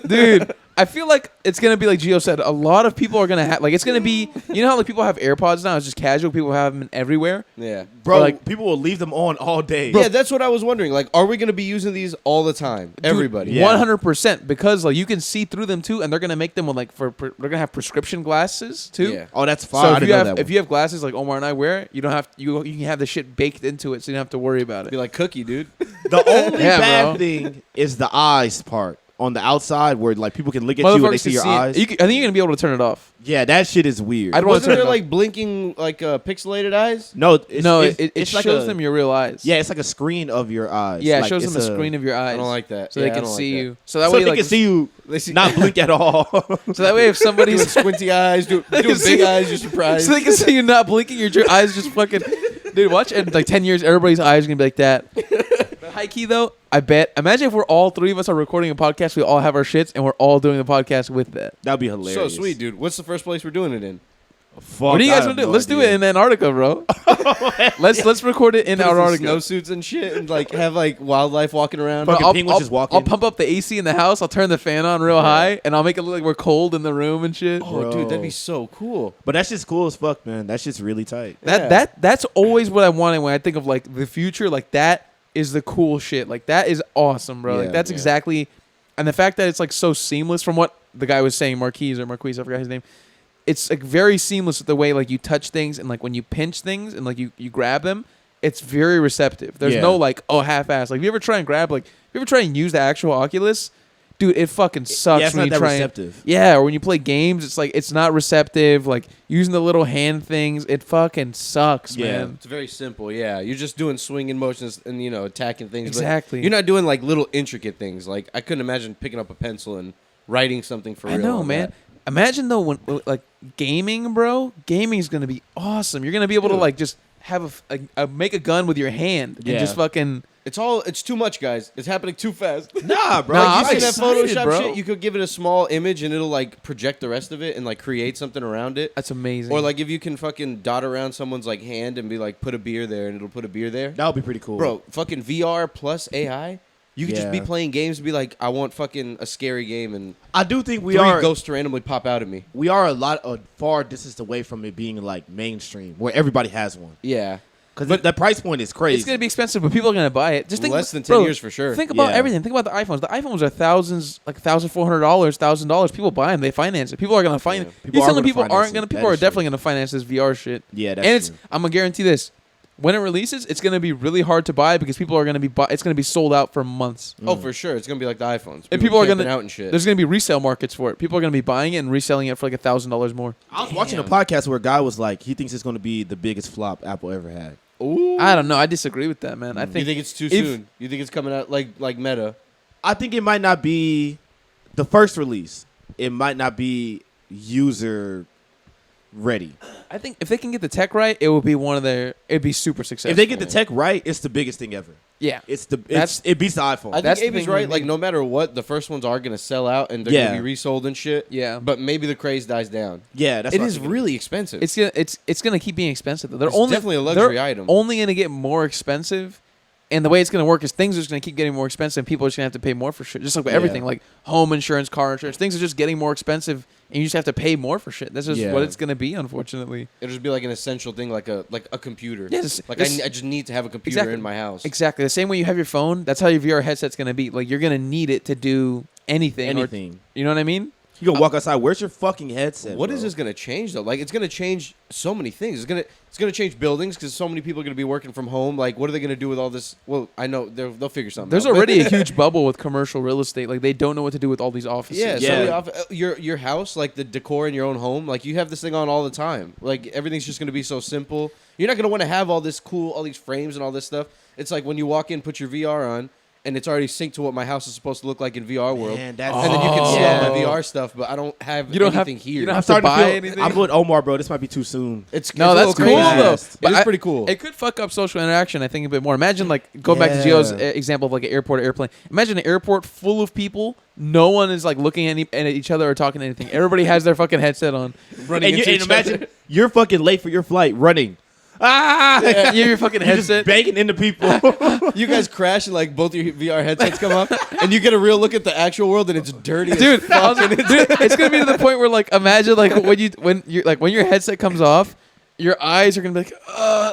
Dude, I feel like it's going to be like Gio said. A lot of people are going to have, like, it's going to be, you know how like people have AirPods now? It's just casual. People have them everywhere. Yeah. bro, like- people will leave them on all day. Yeah, that's what I was wondering. Like, are we going to be using these all the time? Everybody. Yeah. 100%. Because like you can see through them too. And they're going to make them with like, they're going to have prescription glasses too. Yeah. Oh, that's fine. So I if didn't you know have that if you have glasses like Omar and I wear, you don't have you can have the shit baked into it, so you don't have to worry about Be it. like Cookie, dude. The only Yeah, bad bro. thing is the eyes part on the outside where like people can look at you and they Motherfuckers see can your see it. eyes. I think you're gonna be able to turn it off. Yeah, that shit is weird. I'd want to Wasn't turn there it off. like blinking like pixelated eyes? No, It it's like shows a, them your real eyes. Yeah, it's like a screen of your eyes. Yeah, it Like, shows it's them a screen of your eyes. I don't like that. So Yeah, they I can don't see like you. So that so way, they like, can see you They see not blink at all. so that way, if doing somebody's squinty eyes, doing big eyes, you're surprised. so they can see you not blinking, your eyes just fucking. Dude, watch in like 10 years, everybody's eyes are gonna be like that. But high key though, I bet. Imagine if we're all three of us are recording a podcast, we all have our shits, and we're all doing the podcast with that. That'd be So hilarious. sweet, dude. What's the first place we're doing it in? Fuck, What do you I guys have want to do? no Let's do idea. it in Antarctica, bro. let's record it in Put us Antarctica. snowsuits and shit, and like have like wildlife walking around. Fuck. Fucking penguins just walking. I'll pump up the AC in the house. I'll turn the fan on real high, and I'll make it look like we're cold in the room and shit. Oh, dude, Bro. that'd be so cool. But that's just cool as fuck, man. That shit's really tight. That's always what I wanted when I think of like the future. Like that is the cool shit. Like that is awesome, bro. Yeah, like that's yeah. exactly, and the fact that it's like so seamless from what the guy was saying, Marquise, I forgot his name. It's like very seamless with the way like you touch things and like when you pinch things and like you grab them, it's very receptive. There's Yeah. no like half-ass. Like if you ever try and grab you ever try and use the actual Oculus, dude, it fucking sucks Yeah, it's when not you that try. receptive. Yeah, or when you play games, it's like it's not receptive. Like using the little hand things, it fucking sucks, Yeah. man. It's very simple. Yeah, you're just doing swinging motions and attacking things. but Exactly. You're not doing like little intricate things. Like I couldn't imagine picking up a pencil and writing something for I real. know, on man. that. Imagine though when like gaming, bro. Gaming's gonna be awesome. You're gonna be able to Dude. like just have make a gun with your hand and Yeah. just fucking. It's too much, guys. It's happening too fast. Nah, bro. Nah, Like, I'm you see that excited, Photoshop bro. shit? You could give it a small image and it'll like project the rest of it and like create something around it. That's amazing. Or like if you can fucking dot around someone's like hand and be like put a beer there and it'll put a beer there. That would be pretty cool. Bro, fucking VR plus AI. You could just be Yeah. playing games and be like, I want fucking a scary game and I do think we three are ghosts to randomly pop out at me. we are a far distance away from it being like mainstream where everybody has one. Yeah. Because that price point is crazy. it's gonna be expensive, but people are gonna buy it. Just think Less than 10 bro, years for sure. Think about Yeah. everything. Think about the iPhones. The iPhones are thousands, like $1,400, $1,000. People buy them. They finance it. People are gonna finance. Yeah. People You are telling gonna people finance aren't it. gonna? People That are is definitely gonna finance this VR shit. Yeah, that's and it's. true. I'm gonna guarantee this. When it releases, it's gonna be really hard to buy because people are gonna be. It's gonna be sold out for months. Oh, for sure. It's gonna be like the iPhones. And people are camping gonna. out and shit. There's gonna be resale markets for it. People are gonna be buying it and reselling it for like $1,000 more. I was watching a podcast where a guy was like, he thinks it's going to be the biggest flop Apple ever had. Ooh. I don't know. I disagree with that, man. I You think think it's too if- soon? You think it's coming out like Meta? I think it might not be the first release. It might not be user ready. I think if they can get the tech right, it would be one of their. It'd be super successful. If they get the tech right, it's the biggest thing ever. yeah. It beats the iPhone. I That's think the Abe's thing right. with Like me. no matter what, the first ones are gonna sell out and they're Yeah. gonna be resold and shit. Yeah. But maybe the craze dies down. yeah, that's It what I is think really expensive. It's gonna keep being expensive though. They're It's only definitely a luxury they're item. Only gonna get more expensive, and the way it's gonna work is things are just gonna keep getting more expensive. And people are just gonna have to pay more for shit. Just like with Yeah. everything, like home insurance, car insurance, things are just getting more expensive, and you just have to pay more for shit. That's just Yeah. what it's gonna be, unfortunately. It'll just be like an essential thing, like a computer. Yeah, this- like this- I just need to have a computer Exactly. in my house. Exactly the same way you have your phone. That's how your VR headset's gonna be. Like you're gonna need it to do anything. or- anything. you know what I mean? You gonna walk outside? Where's your fucking headset? What is bro? this gonna change though? Like it's gonna change so many things. It's gonna change buildings because so many people are gonna be working from home. Like what are they gonna do with all this? Well, I know they'll figure something. There's out. already a huge bubble with commercial real estate. Like they don't know what to do with all these offices. Yeah, Yeah. So your house, like the decor in your own home, like you have this thing on all the time. Like everything's just gonna be so simple. You're not gonna want to have all these frames and all this stuff. It's like when you walk in, put your VR on, and it's already synced to what my house is supposed to look like in VR world. Man, that's And then you can see yeah. all my VR stuff, but I don't have You don't have- anything here. you don't I'm have to starting to buy feel. anything. I'm with Omar, bro. This might be too soon. It's No, it's a that's little cool crazy. though. It It is I- pretty cool. It could fuck up social interaction, I think, a bit more. Imagine, like, go back to Gio's Yeah. example of like an airport or airplane. Imagine an airport full of people. No one is like looking at each other or talking anything. Everybody has their fucking headset on, running And, into each imagine other. you're fucking late for your flight, running. Ah! You have your fucking You're just headset. banging into people. You guys crash and like both your VR headsets come up, and you get a real look at the actual world, and it's dirty. Dude, as fuck. it's gonna be to the point where like imagine like when your headset comes off, your eyes are gonna be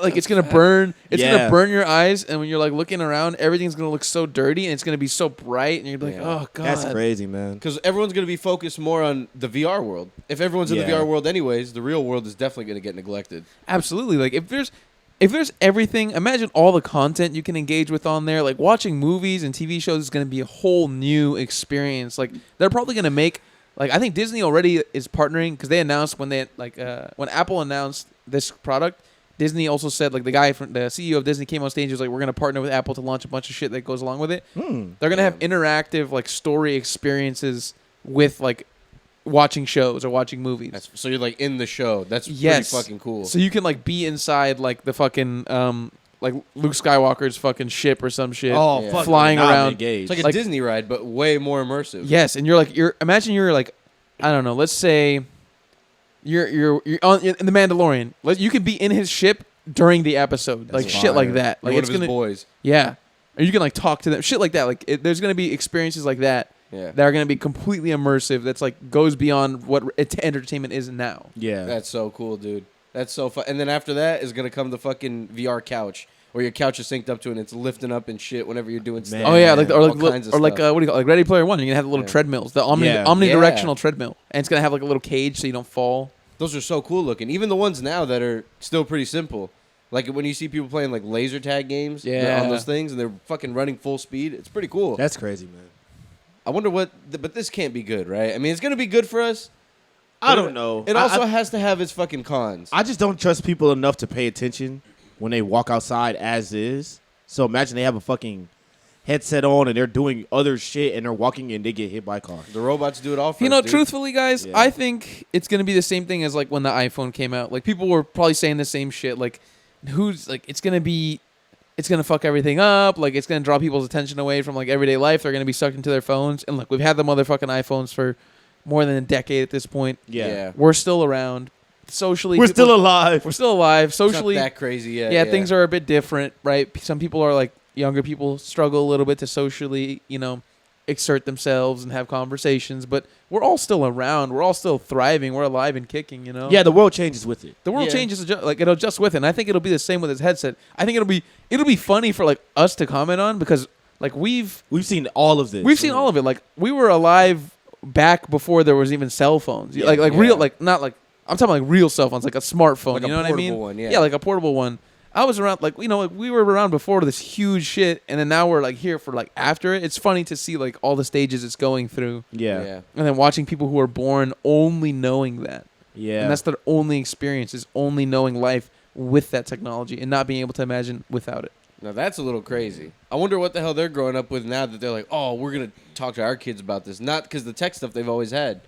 like it's gonna burn. It's Yeah. gonna burn your eyes, and when you're like looking around, everything's gonna look so dirty, and it's gonna be so bright, and you're like, Yeah. oh god, That's crazy, man. Because everyone's going to be focused more on the VR world. If everyone's in the Yeah. VR world anyways, the real world is definitely going to get neglected. Absolutely. Like if there's everything, imagine all the content you can engage with on there. Like watching movies and TV shows is going to be a whole new experience. Like they're probably going to make, like I think Disney already is partnering because they announced when when Apple announced this product, Disney also said, like the guy from the CEO of Disney came on stage and was like, we're going to partner with Apple to launch a bunch of shit that goes along with it. They're going to have interactive like story experiences with like watching shows or watching movies. So you're like in the show. That's Yes. pretty fucking cool. So you can like be inside like the fucking like Luke Skywalker's fucking ship or some shit. Oh, Yeah. fuck. Flying now I'm around. engaged. It's like a like- Disney ride, but way more immersive. Yes, and imagine you're like, I don't know, let's say you're in the Mandalorian. You could be in his ship during the episode, That's like shit like fire. that. Like Like one it's of his gonna, boys. yeah, or you can like talk to them, shit like that. Like there's gonna be experiences like that Yeah. that are gonna be completely immersive. That's like goes beyond what entertainment is now. yeah. That's so cool, dude. That's so fun. And then after that is going to come the fucking VR couch, where your couch is synced up to and it's lifting up and shit whenever you're doing stuff. Man. Oh yeah, like all kinds of what do you stuff. call it? Like Ready Player One. You're gonna have the little Yeah. treadmills, the Yeah. omnidirectional treadmill, and it's gonna have like a little cage so you don't fall. Those are so cool looking. Even the ones now that are still pretty simple. Like when you see people playing like laser tag games Yeah. on those things and they're fucking running full speed, it's pretty cool. That's crazy, man. I wonder but this can't be good, right? I mean, it's gonna be good for us. I don't know. It also has to have its fucking cons. I just don't trust people enough to pay attention when they walk outside as is. So imagine they have a fucking headset on and they're doing other shit and they're walking and they get hit by cars. The robots do it all for You know, us, dude. truthfully, guys, Yeah. I think it's gonna be the same thing as like when the iPhone came out. Like people were probably saying the same shit. Like, it's gonna fuck everything up. Like it's gonna draw people's attention away from like everyday life. They're gonna be sucked into their phones. And look, we've had the motherfucking iPhones for more than a decade at this point. Yeah. We're still around. Socially, We're people- still alive. We're still alive. It's not Socially, that crazy yet. yeah, things are a bit different, right? Some people are like younger people struggle a little bit to socially, exert themselves and have conversations, but we're all still around. We're all still thriving. We're alive and kicking, Yeah, the world changes with it. The world Yeah. changes, like it'll adjust with it. And I think it'll be the same with his headset. I think it'll be funny for like us to comment on because like we've seen all of this. seen all of it. Like we were alive back before there was even cell phones. Yeah, like yeah. real, like not like I'm talking like real cell phones, like a smartphone. Like a you know what I mean? portable one, yeah. Yeah, like a portable one. I was around, like, we were around before this huge shit, and then now we're like here for like after it. It's funny to see like all the stages it's going through, Yeah. and then watching people who are born only knowing that, Yeah. and that's their only experience is only knowing life with that technology and not being able to imagine without it. Now that's a little crazy. I wonder what the hell they're growing up with now that they're like, oh, we're gonna talk to our kids about this. Not because the tech stuff they've always had.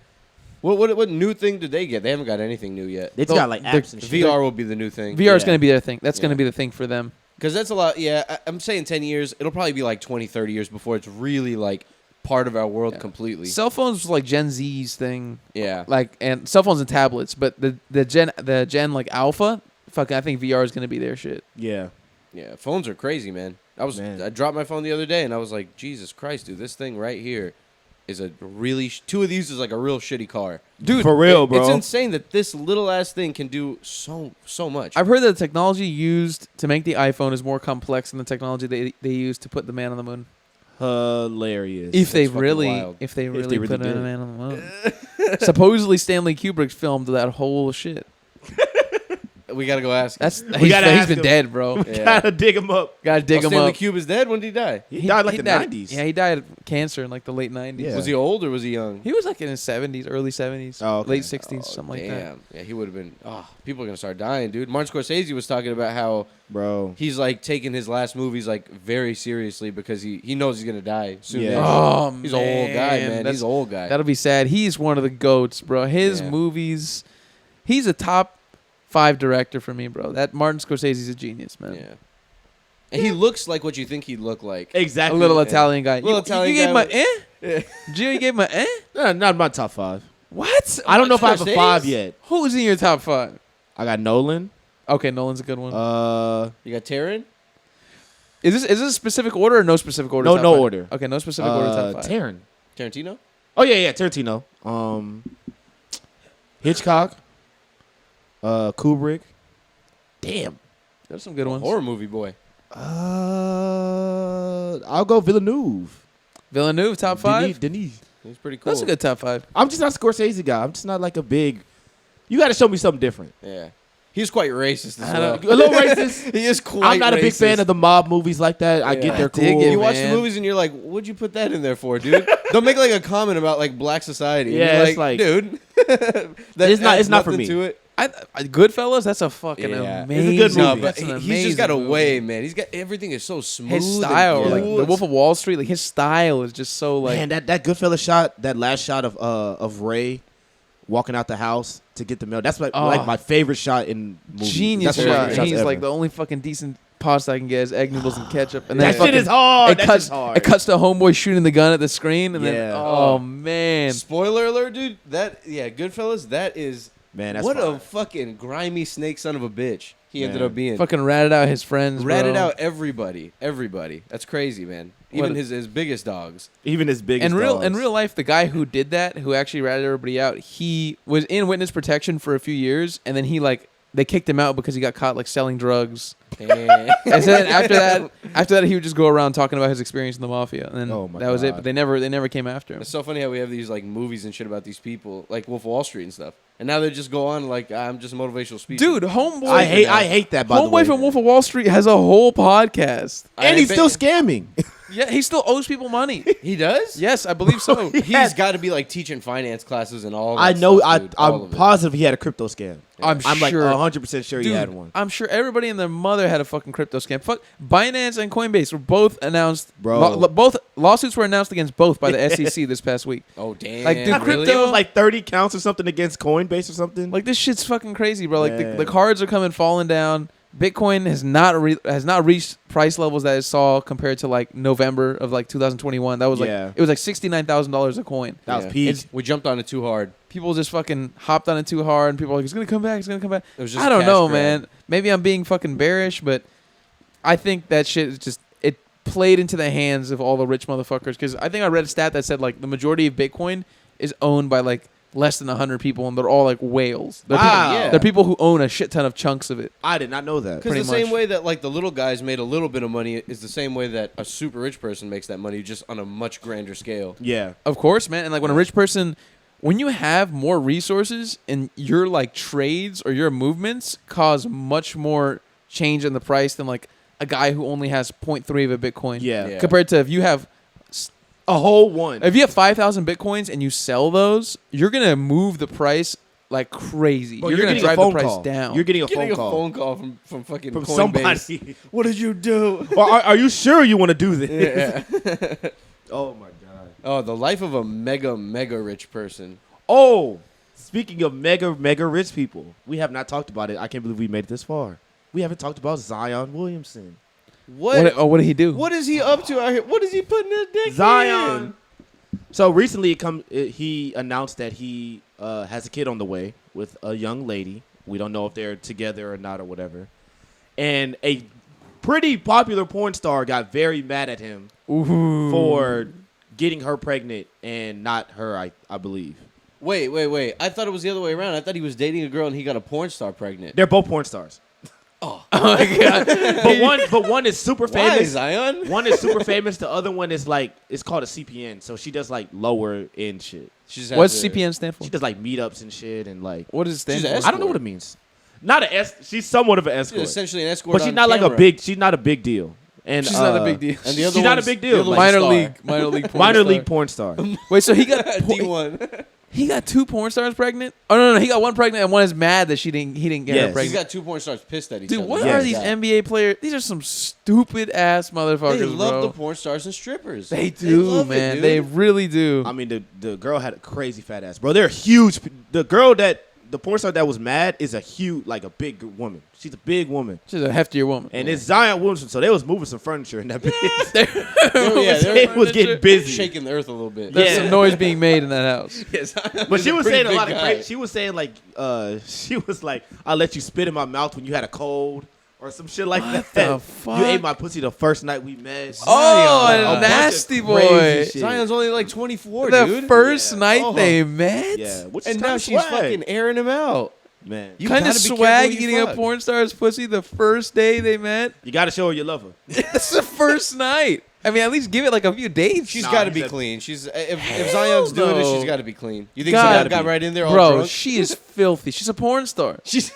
What new thing did they get? They haven't got anything new yet. They just got like apps and shit. VR will be the new thing. VR is Yeah. going to be their thing. That's going Yeah. to be the thing for them. Because that's a lot. Yeah, I'm saying 10 years. It'll probably be like 20, 30 years before it's really like part of our world Yeah. completely. Cell phones was like Gen Z's thing, Yeah. like, and cell phones and tablets, but the Gen like Alpha, fucking, I think VR is going to be their shit. Yeah. Yeah, phones are crazy, man. Man. I dropped my phone the other day and I was like, Jesus Christ, dude, this thing right here is a really two of these is like a real shitty car. Dude, For real, bro. It's insane that this little ass thing can do so much. I've heard that the technology used to make the iPhone is more complex than the technology they used to put the man on the moon. Hilarious. If they fucking really, wild. if they really, they really put did. a man on the moon. Supposedly Stanley Kubrick filmed that whole shit. We gotta go ask. That's gotta he's ask been him. dead, bro. Yeah. Gotta dig him up. Gotta dig him Stanley up. Cube is dead. When did he die? He died like the died- 90s. Yeah, he died of cancer in like the late 90s. Yeah. Was he old or was he young? He was like in his 70s, early 70s, Oh, okay. late 60s, Oh, something like that. damn. Yeah, he would have been. Oh, people are gonna start dying, dude. Martin Scorsese was talking about how Bro. he's like taking his last movies like very seriously because he knows he's gonna die soon. Yeah. Oh, He's an old guy, man. That's- He's an old guy. That'll be sad. He's one of the goats, bro. His Yeah. movies, he's a top 5 director for me, bro. That Martin Scorsese's a genius, man. Yeah. And he looks like what you think he'd look like. A Exactly. little Yeah. Italian guy. Little you Italian gave him guy a eh? Yeah. Gio, you gave him a eh? Not my top 5. What? I don't know if I have a Scorsese's? 5 yet. Who's in your top 5? I got Nolan. Okay, Nolan's a good one. You got Taron? Is this a specific order or no specific order? No, top no 5? order. Okay, no specific order. Top 5. Taron. Tarantino? Oh yeah, Tarantino. Hitchcock. Kubrick. Damn. There's some good ones. Horror movie boy. I'll go Villeneuve. Villeneuve, top 5. Denis. He's pretty cool. That's a good top 5. I'm just not a Scorsese guy. I'm just not like a big. You got to show me something different. Yeah. He's quite racist as I well. don't- A little racist. He is quite I'm not a big fan racist. of the mob movies like that. I Yeah. get they're I dig cool. it, You watch the man. movies and you're like, what'd you put that in there for, dude? They'll make like a comment about like black society. And Yeah, you're it's like- dude. It's not- adds it's not for nothing me. to it. Goodfellas, that's a fucking Yeah. amazing. It's a good No, movie. but That's an he's just got a amazing way, movie. man. He's got everything is so smooth. His style, and like cool. the Wolf of Wall Street, like his style is just so like. Man, that Goodfellas shot, that last shot of Ray walking out the house to get the mail. That's like, Oh. like my favorite shot in movies. Genius That's one of my shot. favorite shots He's ever. like the only fucking decent pasta I can get is egg noodles and ketchup. And that then shit is hard. It That cuts. shit's hard. It cuts to homeboy shooting the gun at the screen, and then Yeah. oh man, Spoiler alert, dude. Goodfellas. That is Man, that's what fire. a fucking grimy snake son of a bitch he ended Man. up being. fucking ratted out his friends. Ratted bro. out everybody. That's crazy, man. Even What- his biggest dogs. Even his biggest In dogs. real life, the guy who did that, who actually ratted everybody out, he was in witness protection for a few years, and then they kicked him out because he got caught like selling drugs. Damn. And so then after that, he would just go around talking about his experience in the mafia, and then Oh my that was it. God. But they never came after him. It's so funny how we have these like movies and shit about these people, like Wolf of Wall Street and stuff, and now they just go on like I'm just a motivational speaker. Dude, homeboy, I hate that. By the way, homeboy from Wolf of Wall Street has a whole podcast. and he's still scamming. Yeah, he still owes people money. He does? Yes, I believe so. He's got to be like teaching finance classes and all that I know. stuff, dude. All I'm of it. positive he had a crypto scam. I'm like sure. 100% sure he Dude, had one. I'm sure everybody and their mother had a fucking crypto scam. Fuck, Binance and Coinbase were both announced. Bro. Both lawsuits were announced against both by the SEC this past week. Oh, damn. Like, dude, I think crypto- it was like 30 counts or something against Coinbase or something. Like, this shit's fucking crazy, bro. Like, Man. the cards are coming falling down. Bitcoin has not reached price levels that it saw compared to like November of like 2021. That was like Yeah. it was like $69,000 a coin. that was Yeah. peak. We jumped on it too hard. People just fucking hopped on it too hard, and people are like, "It's gonna come back. It's gonna come back." It was just I don't cash know, grab. man. Maybe I'm being fucking bearish, but I think that shit is just it played into the hands of all the rich motherfuckers. Because I think I read a stat that said like the majority of Bitcoin is owned by like less than 100 people, and they're all like whales. They're Wow. people, Yeah. they're people who own a shit ton of chunks of it. I did not know that. Because Pretty the same much. way that like the little guys made a little bit of money is the same way that a super rich person makes that money, just on a much grander scale. Yeah. Of course, man. And like when a rich person, when you have more resources and your like trades or your movements cause much more change in the price than like a guy who only has 0.3 of a Bitcoin. Yeah. Yeah. Compared to if you have A whole one. if you have 5,000 Bitcoins and you sell those, you're gonna move the price like crazy. Bro, you're gonna getting drive a phone the price call. down. You're getting a Getting phone call from fucking from Coinbase. somebody. What did you do? Or are you sure you want to do this? Yeah. Oh my god. Oh, the life of a mega rich person. Oh, speaking of mega rich people, we have not talked about it. I can't believe we made it this far. We haven't talked about Zion Williamson. What did he do? What is he up to out here? What is he putting his dick Zion. So recently, he announced that he has a kid on the way with a young lady. We don't know if they're together or not or whatever. And a pretty popular porn star got very mad at him Ooh. for getting her pregnant and not her, I believe. Wait. I thought it was the other way around. I thought he was dating a girl and he got a porn star pregnant. They're both porn stars. Oh my god. But one is super Why, famous. Zion? One is super famous. The other one is like, it's called a CPN. So she does like lower end shit. She just What's has to- CPN stand for? She does like meetups and shit and like. What does it stand She's for? an I don't know what it means. Not an S. She's somewhat of an She's escort, essentially an escort, but she's on not like a camera. big. She's not a big deal. And She's not a big deal. And the other she's not a one's- big the deal. other Like, one's minor league porn minor star. league porn star. Wait, so he got D1. he got two porn stars pregnant? Oh no, he got one pregnant and one is mad that he didn't get her Yes. He's pregnant. got two porn stars pissed at each Dude, other. what Yes. are these NBA players? These are some stupid ass motherfuckers, They love bro. the porn stars and strippers. They do, love it, man. dude. They really do. I mean, the girl had a crazy fat ass, bro. They're huge. The porn star that was mad is a huge, like a big woman. She's a big woman, She's a heftier woman. and it's Zion Williamson. So they was moving some furniture in that bitch. They It was getting busy. shaking the earth a little bit. There's Yeah. some noise being made in that house. Yes. But she was saying a lot of crazy. crazy. She was saying like, she was like, "I'll let you spit in my mouth when you had a cold." Or some shit like that. the fuck? You ate my pussy the first night we met. Oh, Like, a bunch of nasty crazy boy. shit. Zion's only like 24, The dude. first Yeah. night Oh. they met? Yeah, which And is now kinda she's swag. fucking airing him out. Man. You Kind of gotta be swag careful who you eating a fuck. porn star's pussy the first day they met? You got to show her you love her. That's the first night. I mean, at least give it like a few dates. She's Nah, got to he be said- clean. She's if Zion's doing it, no. she's got to be clean. You think Gotta Zion got be. right in there all Bro, drunk? she is filthy. She's a porn star. She's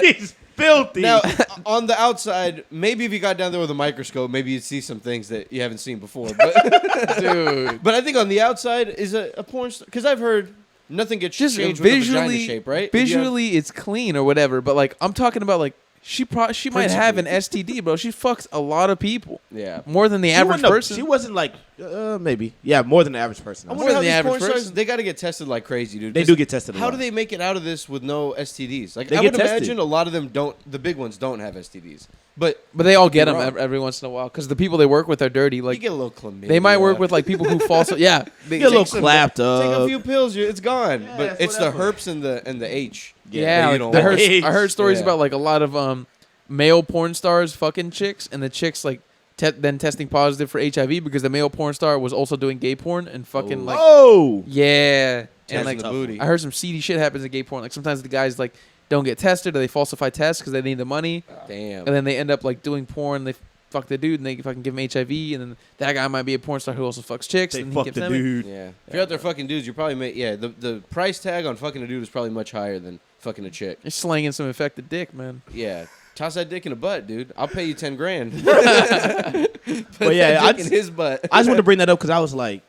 She's filthy. now on the outside. Maybe if you got down there with a microscope, maybe you'd see some things that you haven't seen before. But Dude. but I think on the outside is a porn star because I've heard nothing gets Just changed with the vagina visually, shape, right? If you have- visually it's clean or whatever, but like I'm talking about like she might have an STD, bro. She fucks a lot of people. yeah. More than the She average wasn't person. She wasn't like, maybe. Yeah, more than the average person. I More wonder how than the these average porn stars, person. they got to get tested like crazy, dude. They 'Cause do get tested a How lot. do they make it out of this with no STDs? Like They I get would tested. imagine a lot of them don't. The big ones don't have STDs, but But they all get You're them wrong. every once in a while because the people they work with are dirty. you Like get a little chlamydia. they might work with like people who false. Yeah, they, Get a little Take some- clapped Take a up. few pills, it's gone. Yeah, but it's it's the whatever. herpes and the H. yeah. that you Like, don't I want. heard stories Yeah. about like a lot of male porn stars fucking chicks, and the chicks like then testing positive for HIV because the male porn star was also doing gay porn and fucking Ooh. like Oh! yeah, Testing and like the booty. I heard some seedy shit happens in gay porn. Like sometimes the guys like don't get tested or they falsify tests because they need the money, Damn. and then they end up like doing porn. They fuck the dude and they fucking give him HIV, and then that guy might be a porn star who also fucks chicks. They and he fucked gives the them it. dude. Yeah. If you're out there fucking dudes, you're probably the price tag on fucking a dude is probably much higher than fucking a chick. You're slanging some infected dick, man. Yeah. Toss that dick in a butt, dude. I'll pay you 10 grand. But yeah, I in his butt. I just want to bring that up because I was like,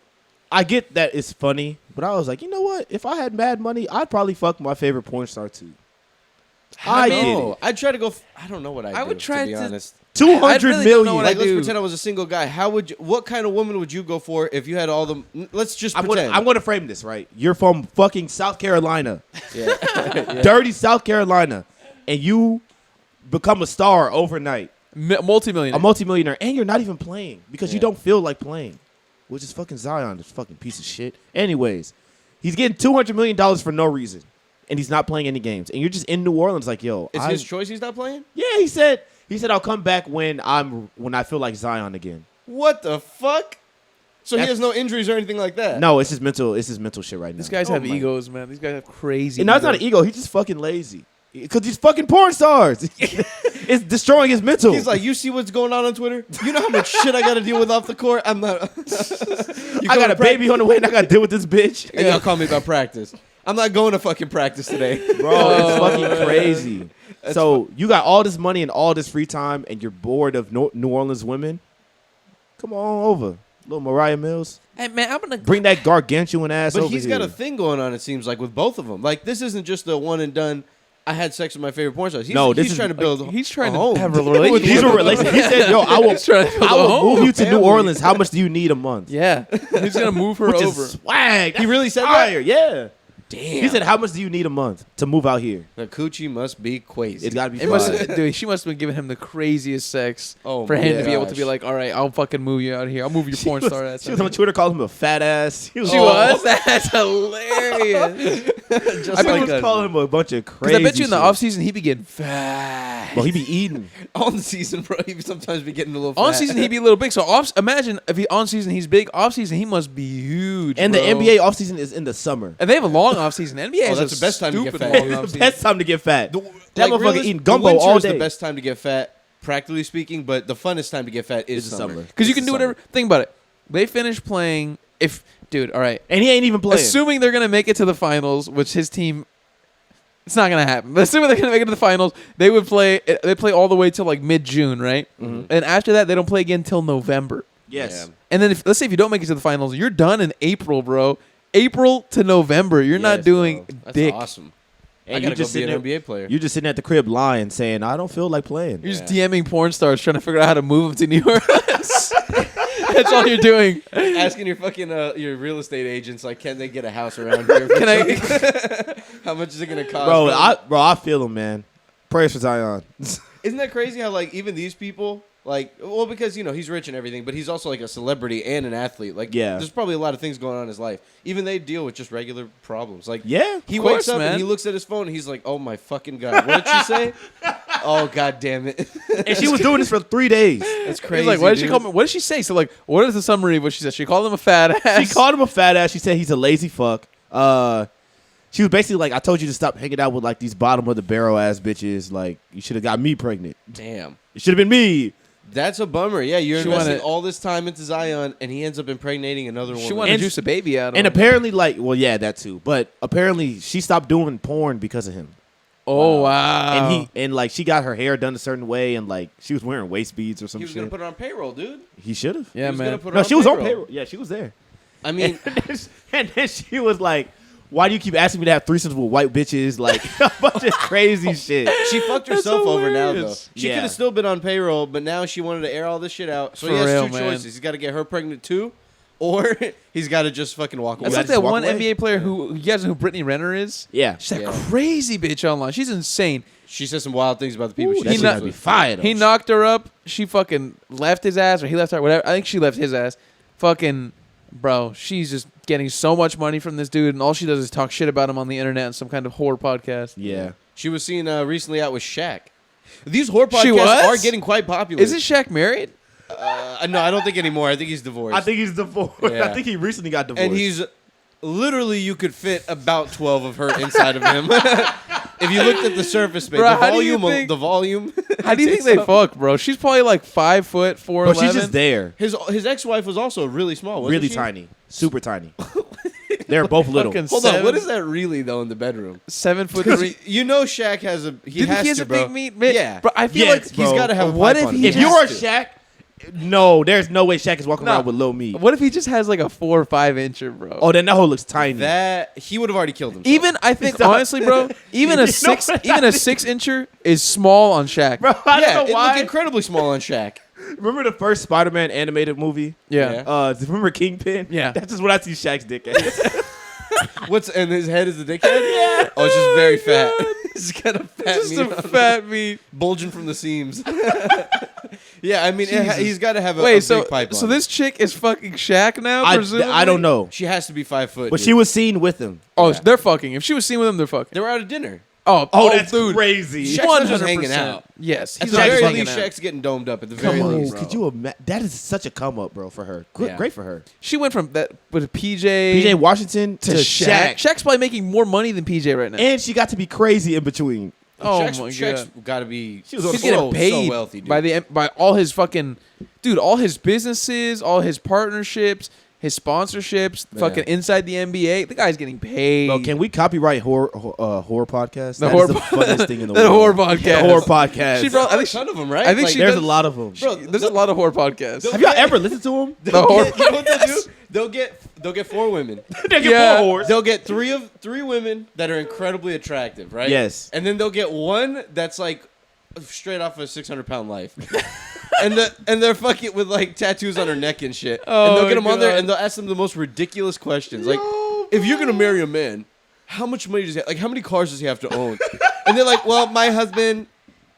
I get that it's funny, but I was like, you know what? If I had mad money, I'd probably fuck my favorite porn star too. I get it. I'd try to go. I don't know what I would try to be to- honest. 200 really don't know million. what Like, I let's do. pretend I was a single guy. How would you? What kind of woman would you go for if you had all the? Let's just pretend. I'm gonna frame this right. You're from fucking South Carolina, Yeah. dirty South Carolina, and you become a star overnight, Multi-millionaire. a multimillionaire, and you're not even playing because you Yeah. don't feel like playing, which is fucking Zion, this fucking piece of shit. Anyways, he's getting $200 million for no reason, and he's not playing any games, and you're just in New Orleans like, yo, It's his choice. He's not playing. yeah, he said I'll come back when I feel like Zion again. What the fuck? So he That's- has no injuries or anything like that. No, it's his mental shit right now. These guys Oh have my- egos, man. These guys have crazy. And no, it's not an ego. He's just fucking lazy. Because he's fucking porn stars. It's destroying his mental. He's like, you see what's going on Twitter? You know how much shit I got to deal with off the court? I'm not. I got a baby on the way and I got to deal with this bitch. And y'all call me about practice. I'm not going to fucking practice today. Bro, it's fucking crazy. So you got all this money and all this free time and you're bored of New Orleans women? Come on over. Little Mariah Mills. Hey, man, I'm gonna Bring that gargantuan ass But over he's here. got a thing going on, it seems like, with both of them. Like, this isn't just a one and done, I had sex with my favorite porn stars. This he's is- trying to build He's trying a home. to have a relationship. These are relations. He said, yo, I He's trying to build a will home. move you to New Family. Orleans. How much do you need a month? Yeah, he's gonna move her Which over. is swag. He really said that? fire. Yeah. Damn. He said, how much do you need a month to move out here? The coochie must be crazy. It's got to be It must, fire. dude. She must have been giving him the craziest sex Oh for my him to be able to gosh. be like, all right, I'll fucking move you out here. I'll move your porn star ass. She was on Twitter calling him a fat ass. She was, She was. That's hilarious. Just I like was a- calling him a bunch of Because crazy I bet you in the shit. off season he be getting fat. Well, he be eating. on the season, bro. He sometimes be getting a little On fat. season he be a little big. So off, imagine if he on season he's big. Off season he must be huge. And bro. the NBA offseason is in the summer. And they have a long off season. NBA Oh, has that's a the best time to get stupid fat. long It's off The season. best time to get fat. The- That like, motherfucker realis- eating the gumbo winter all is day. the best time to get fat, practically speaking, but the funnest time to get fat is It's the summer. summer. Because you It's can the do whatever. summer. Think about it. They finish playing. If dude, all right. And he ain't even playing. Assuming they're gonna make it to the finals, which his team, it's not gonna happen. But assuming they're gonna make it to the finals, they would play. They play all the way till like mid-June, right? Mhm. And after that, they don't play again till November. Yes. Yeah. And then let's say if you don't make it to the finals, you're done in April, bro. April to November, you're not Yes, doing bro. That's dick. awesome. I And gotta you just go be sitting an there, NBA player. you're just sitting at the crib lying, saying, I don't feel like playing. You're just Yeah. DMing porn stars trying to figure out how to move them to New Orleans. That's all you're doing. Asking your fucking your real estate agents, like, can they get a house around here? Can I? How much is it gonna cost? Bro, I feel him, man. Prayers for Zion. Isn't that crazy how like even these people like well because you know he's rich and everything, but he's also like a celebrity and an athlete. Like Yeah. there's probably a lot of things going on in his life. Even they deal with just regular problems. Like Yeah. he Of wakes course, up man. and he looks at his phone and he's like, "Oh my fucking god, what did she say? Oh god damn it, And she was doing this for 3 days. that's He's crazy." like, what did she dude. call me? What did she say? So like, what is the summary of what she said? She called him a fat ass. She called him a fat ass. She said he's a lazy fuck. She was basically like, I told you to stop hanging out with like these bottom of the barrel ass bitches. Like, you should have got me pregnant. Damn, It should have been me. that's a bummer. Yeah, you're She investing wanted- all this time into Zion and he ends up impregnating another woman. She wanted to And- juice a baby out of And him. apparently, like, well, yeah, that too. But apparently, she stopped doing porn because of him. Oh wow! And like she got her hair done a certain way, and like she was wearing waist beads or some he was shit. gonna put her on payroll, dude. He should have. yeah, He was gonna man. put her No, on she was on payroll. payroll. Yeah, she was there. I mean, And then she was like, "Why do you keep asking me to have threesomes with white bitches?" Like a bunch of crazy shit. she fucked That's herself over now, though. hilarious. She Yeah. could have still been on payroll, but now she wanted to air all this shit out. So For he has real, two man. choices. He's got to get her pregnant too, or he's got to just fucking walk away. That's gotta like just that walk one away. NBA player who you guys know who Brittany Renner is. Yeah, She's that Yeah. crazy bitch online. She's insane. She says some wild things about the people Ooh, she that he shit sleeps not- gotta be with. fired. He knocked her up. She fucking left his ass, or he left her. Whatever. I think she left his ass. Fucking bro, she's just getting so much money from this dude, and all she does is talk shit about him on the internet on some kind of horror podcast. Yeah. She was seen recently out with Shaq. These horror She podcasts was? are getting quite popular. Isn't Shaq married? No, I don't think anymore. I think he's divorced. I think he's divorced. Yeah. I think he recently got divorced. and he's literally you could fit about 12 of her inside of him. If you looked at the surface space, Bro, the how do you volume, think- the volume. How do you think they fuck, bro? She's probably like 5 foot 4'11". but she's just there, His ex-wife was also really small, wasn't really she? tiny, super tiny. They're both little. Fucking Hold on, what is that really though in the bedroom? 7'3". You know, Shaq has a he Dude, has he has to, a bro. big meat, man. Yeah, Bro, I feel Yes, like bro. he's got to have. A What pipe if on he him. If you were Has to. Shaq, no, there's no way Shaq is walking Nah. around with little meat. what if he just has like a 4 or 5 incher, bro? Oh, then that hole looks tiny. That he would have already killed himself. Even I think Stop. honestly, bro, even You a know 6 what even I a mean? 6 incher is small on Shaq. Bro, I yeah, don't it know looked why. incredibly small on Shaq. Remember the first Spider-Man animated movie? Yeah. Remember Kingpin? Yeah. That's just what I see Shaq's dick as. What's and his head is the dickhead? Yeah. Oh, it's just very fat. He's got a fat Just meat a on him. fat meat. bulging from the seams. Yeah, I mean, Jesus. he's got to have a, Wait, a so big pipe. so on this chick is fucking Shaq now? Presumably? I don't know. she has to be 5 foot. But dude. she was seen with him. Oh, Yeah. they're fucking. If she was seen with him, they're fucking. They were out at dinner. Oh, That's dude. crazy. Shaq's not just hanging out. Yes, At he's the not very just least, hanging out. Shaq's getting domed up. At the very Come on, least, bro. Could you imagine? That is such a come up, bro, for her. Good, Yeah. Great for her. She went from that with PJ PJ Washington to Shaq. Shaq's probably making more money than PJ right now. And she got to be crazy in between. Oh Shaq's, my Shaq's god. got to be. She was on He's the getting paid so wealthy, dude. by all his fucking all his businesses, all his partnerships, his sponsorships, Yeah. fucking inside the NBA. The guy's getting paid. Bro, can we copyright horror podcast? The That horror is the funniest thing in the the world. horror podcast. The horror podcast. She brought- I I think think a ton of them, right? I think Like, she There's does- a lot of them. Bro, There's a lot of horror podcasts. Have y'all ever listened to them? The horror you know what they'll do? They'll get 4 women. They get Yeah. more whores. They'll get three women that are incredibly attractive, right? Yes. And then they'll get one that's like straight off a 600-pound life. and they're fucking with like tattoos on her neck and shit. Oh and they'll my get them on there God. and they'll ask them the most ridiculous questions. Like, if you're gonna marry a man, how much money does he have? Like, how many cars does he have to own? And they're like, well, my husband,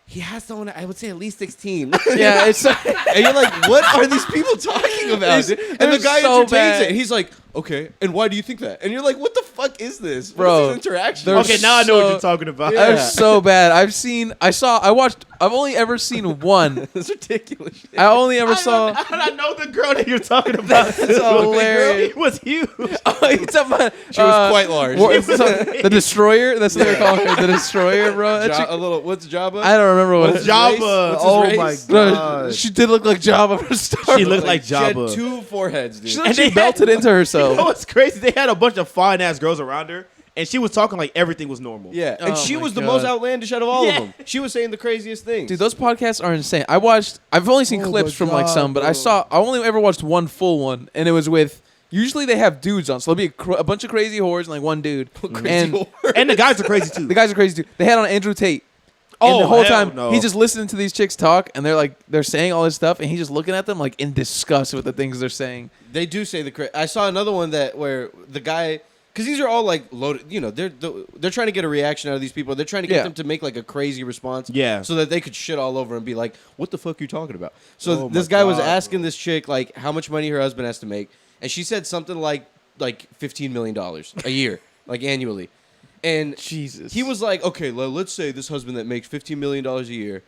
he has to own, I would say, at least 16. Yeah, it's And you're like, what are these people talking about? It's- dude? And they're the guy so entertains bad. it. He's like, okay, and why do you think that? And you're like, what the fuck is this? Bro, What is this interaction? they're Okay, now I know what so- you're talking about. Yeah. They're so bad. I watched. I've only ever seen one. It's ridiculous. Shit. I only ever saw. I know the girl that you're talking about. That's hilarious. It was huge. Oh, you talking about? She was quite large. The Destroyer. That's what they're calling her. The Destroyer, bro. That chick- a little. What's Jabba? I don't remember what. What's Jabba. What's his Oh race? my No, god. she did look like Jabba from Star She Wars. looked like She had Jabba. 2 foreheads, dude. She, And she they melted into You know herself. what's crazy? They had a bunch of fine ass girls around her, and she was talking like everything was normal. Yeah, and Oh she my was the God. most outlandish out of all Yeah. of them. She was saying the craziest things. Dude, those podcasts are insane. I've only seen Oh clips my from like God, some, but bro. I only ever watched one full one, and it was with. Usually they have dudes on, so there'll be a bunch of crazy whores and like one dude. Crazy and whore. And the guys are crazy too. the guys are crazy too. They had on Andrew Tate. And Oh, the whole hell time no. he's just listening to these chicks talk, and they're saying all this stuff, and he's just looking at them like in disgust with the things they're saying. They do say I saw another one where the guy, because these are all like loaded. You know, they're trying to get a reaction out of these people. They're trying to get Yeah. them to make like a crazy response. Yeah. So that they could shit all over and be like, "What the fuck are you talking about?" So Oh this my guy was God, asking this chick like how much money her husband has to make, and she said something like $15 million a year, like annually. And Jesus. he was like, okay, let's say this husband that makes $15 million a year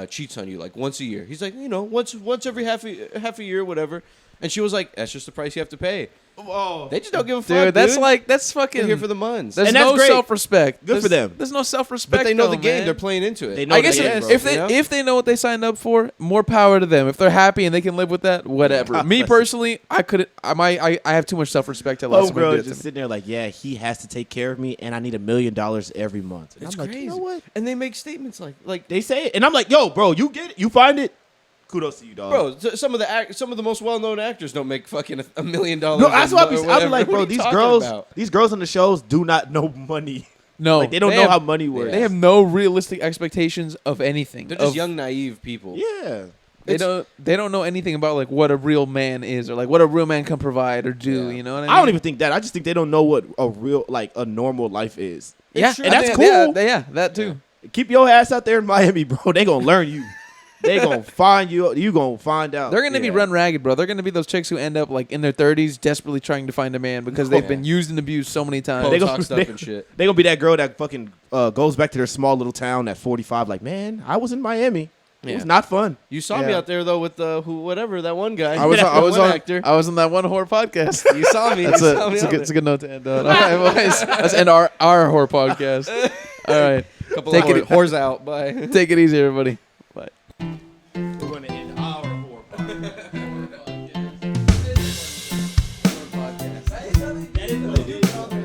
cheats on you like once a year. He's like, once every half a year, whatever. And she was like, that's just the price you have to pay. Oh. They just don't give a Dude, fuck. that's dude. like that's They're fucking. here for the muns. There's And that's no great. self-respect. Good for them. There's no self-respect. But they know though, the game. man. They're playing into it. They know I the guess game, if, bro. if they You know? if they know what they signed up for, more power to them. If they're happy and they can live with that, whatever. Me personally, I couldn't. I have too much self-respect to let Oh, someone bro, do it just to me. sitting there like, yeah, he has to take care of me, and I need $1 million every month. And It's I'm like, crazy. you know what? And they make statements like They say it, and I'm like, yo, bro, you get it, you find it. Kudos to you, dog. bro, some of the most well-known actors don't make fucking $1 million. No, that's why I'll be whatever. like, What bro, are you these talking girls, about? these girls on the shows do not know money. No, Like they don't know have, how money works. They have no realistic expectations of anything. They're just of- young, naive people. yeah. They don't know anything about like what a real man is or like what a real man can provide or do. Yeah. You know what I mean? I don't even think that. I just think they don't know what a real, like, a normal life is. Yeah, true. And I that's think- cool. Yeah, that too. Keep your ass out there in Miami, bro. They gonna learn you. They gonna find you. You gonna find out. They're gonna be Yeah. run ragged, bro. They're gonna be those chicks who end up like in their 30s, desperately trying to find a man because they've Yeah. been used and abused so many times. They Botoxed go- up and shit. They gonna be that girl that fucking goes back to their small little town at 45. Like, man, I was in Miami. It was Yeah. not fun. You saw me Yeah. out there though with whatever that one guy. I was That I was one on actor. I was on that one horror podcast. You saw me. That's you a saw me it's a on good there. it's a good note to end on. All right, boys. Let's end our horror podcast. All right, Couple Take of it- whores out. Bye. take it easy, everybody. Bye. We're gonna end our That is it.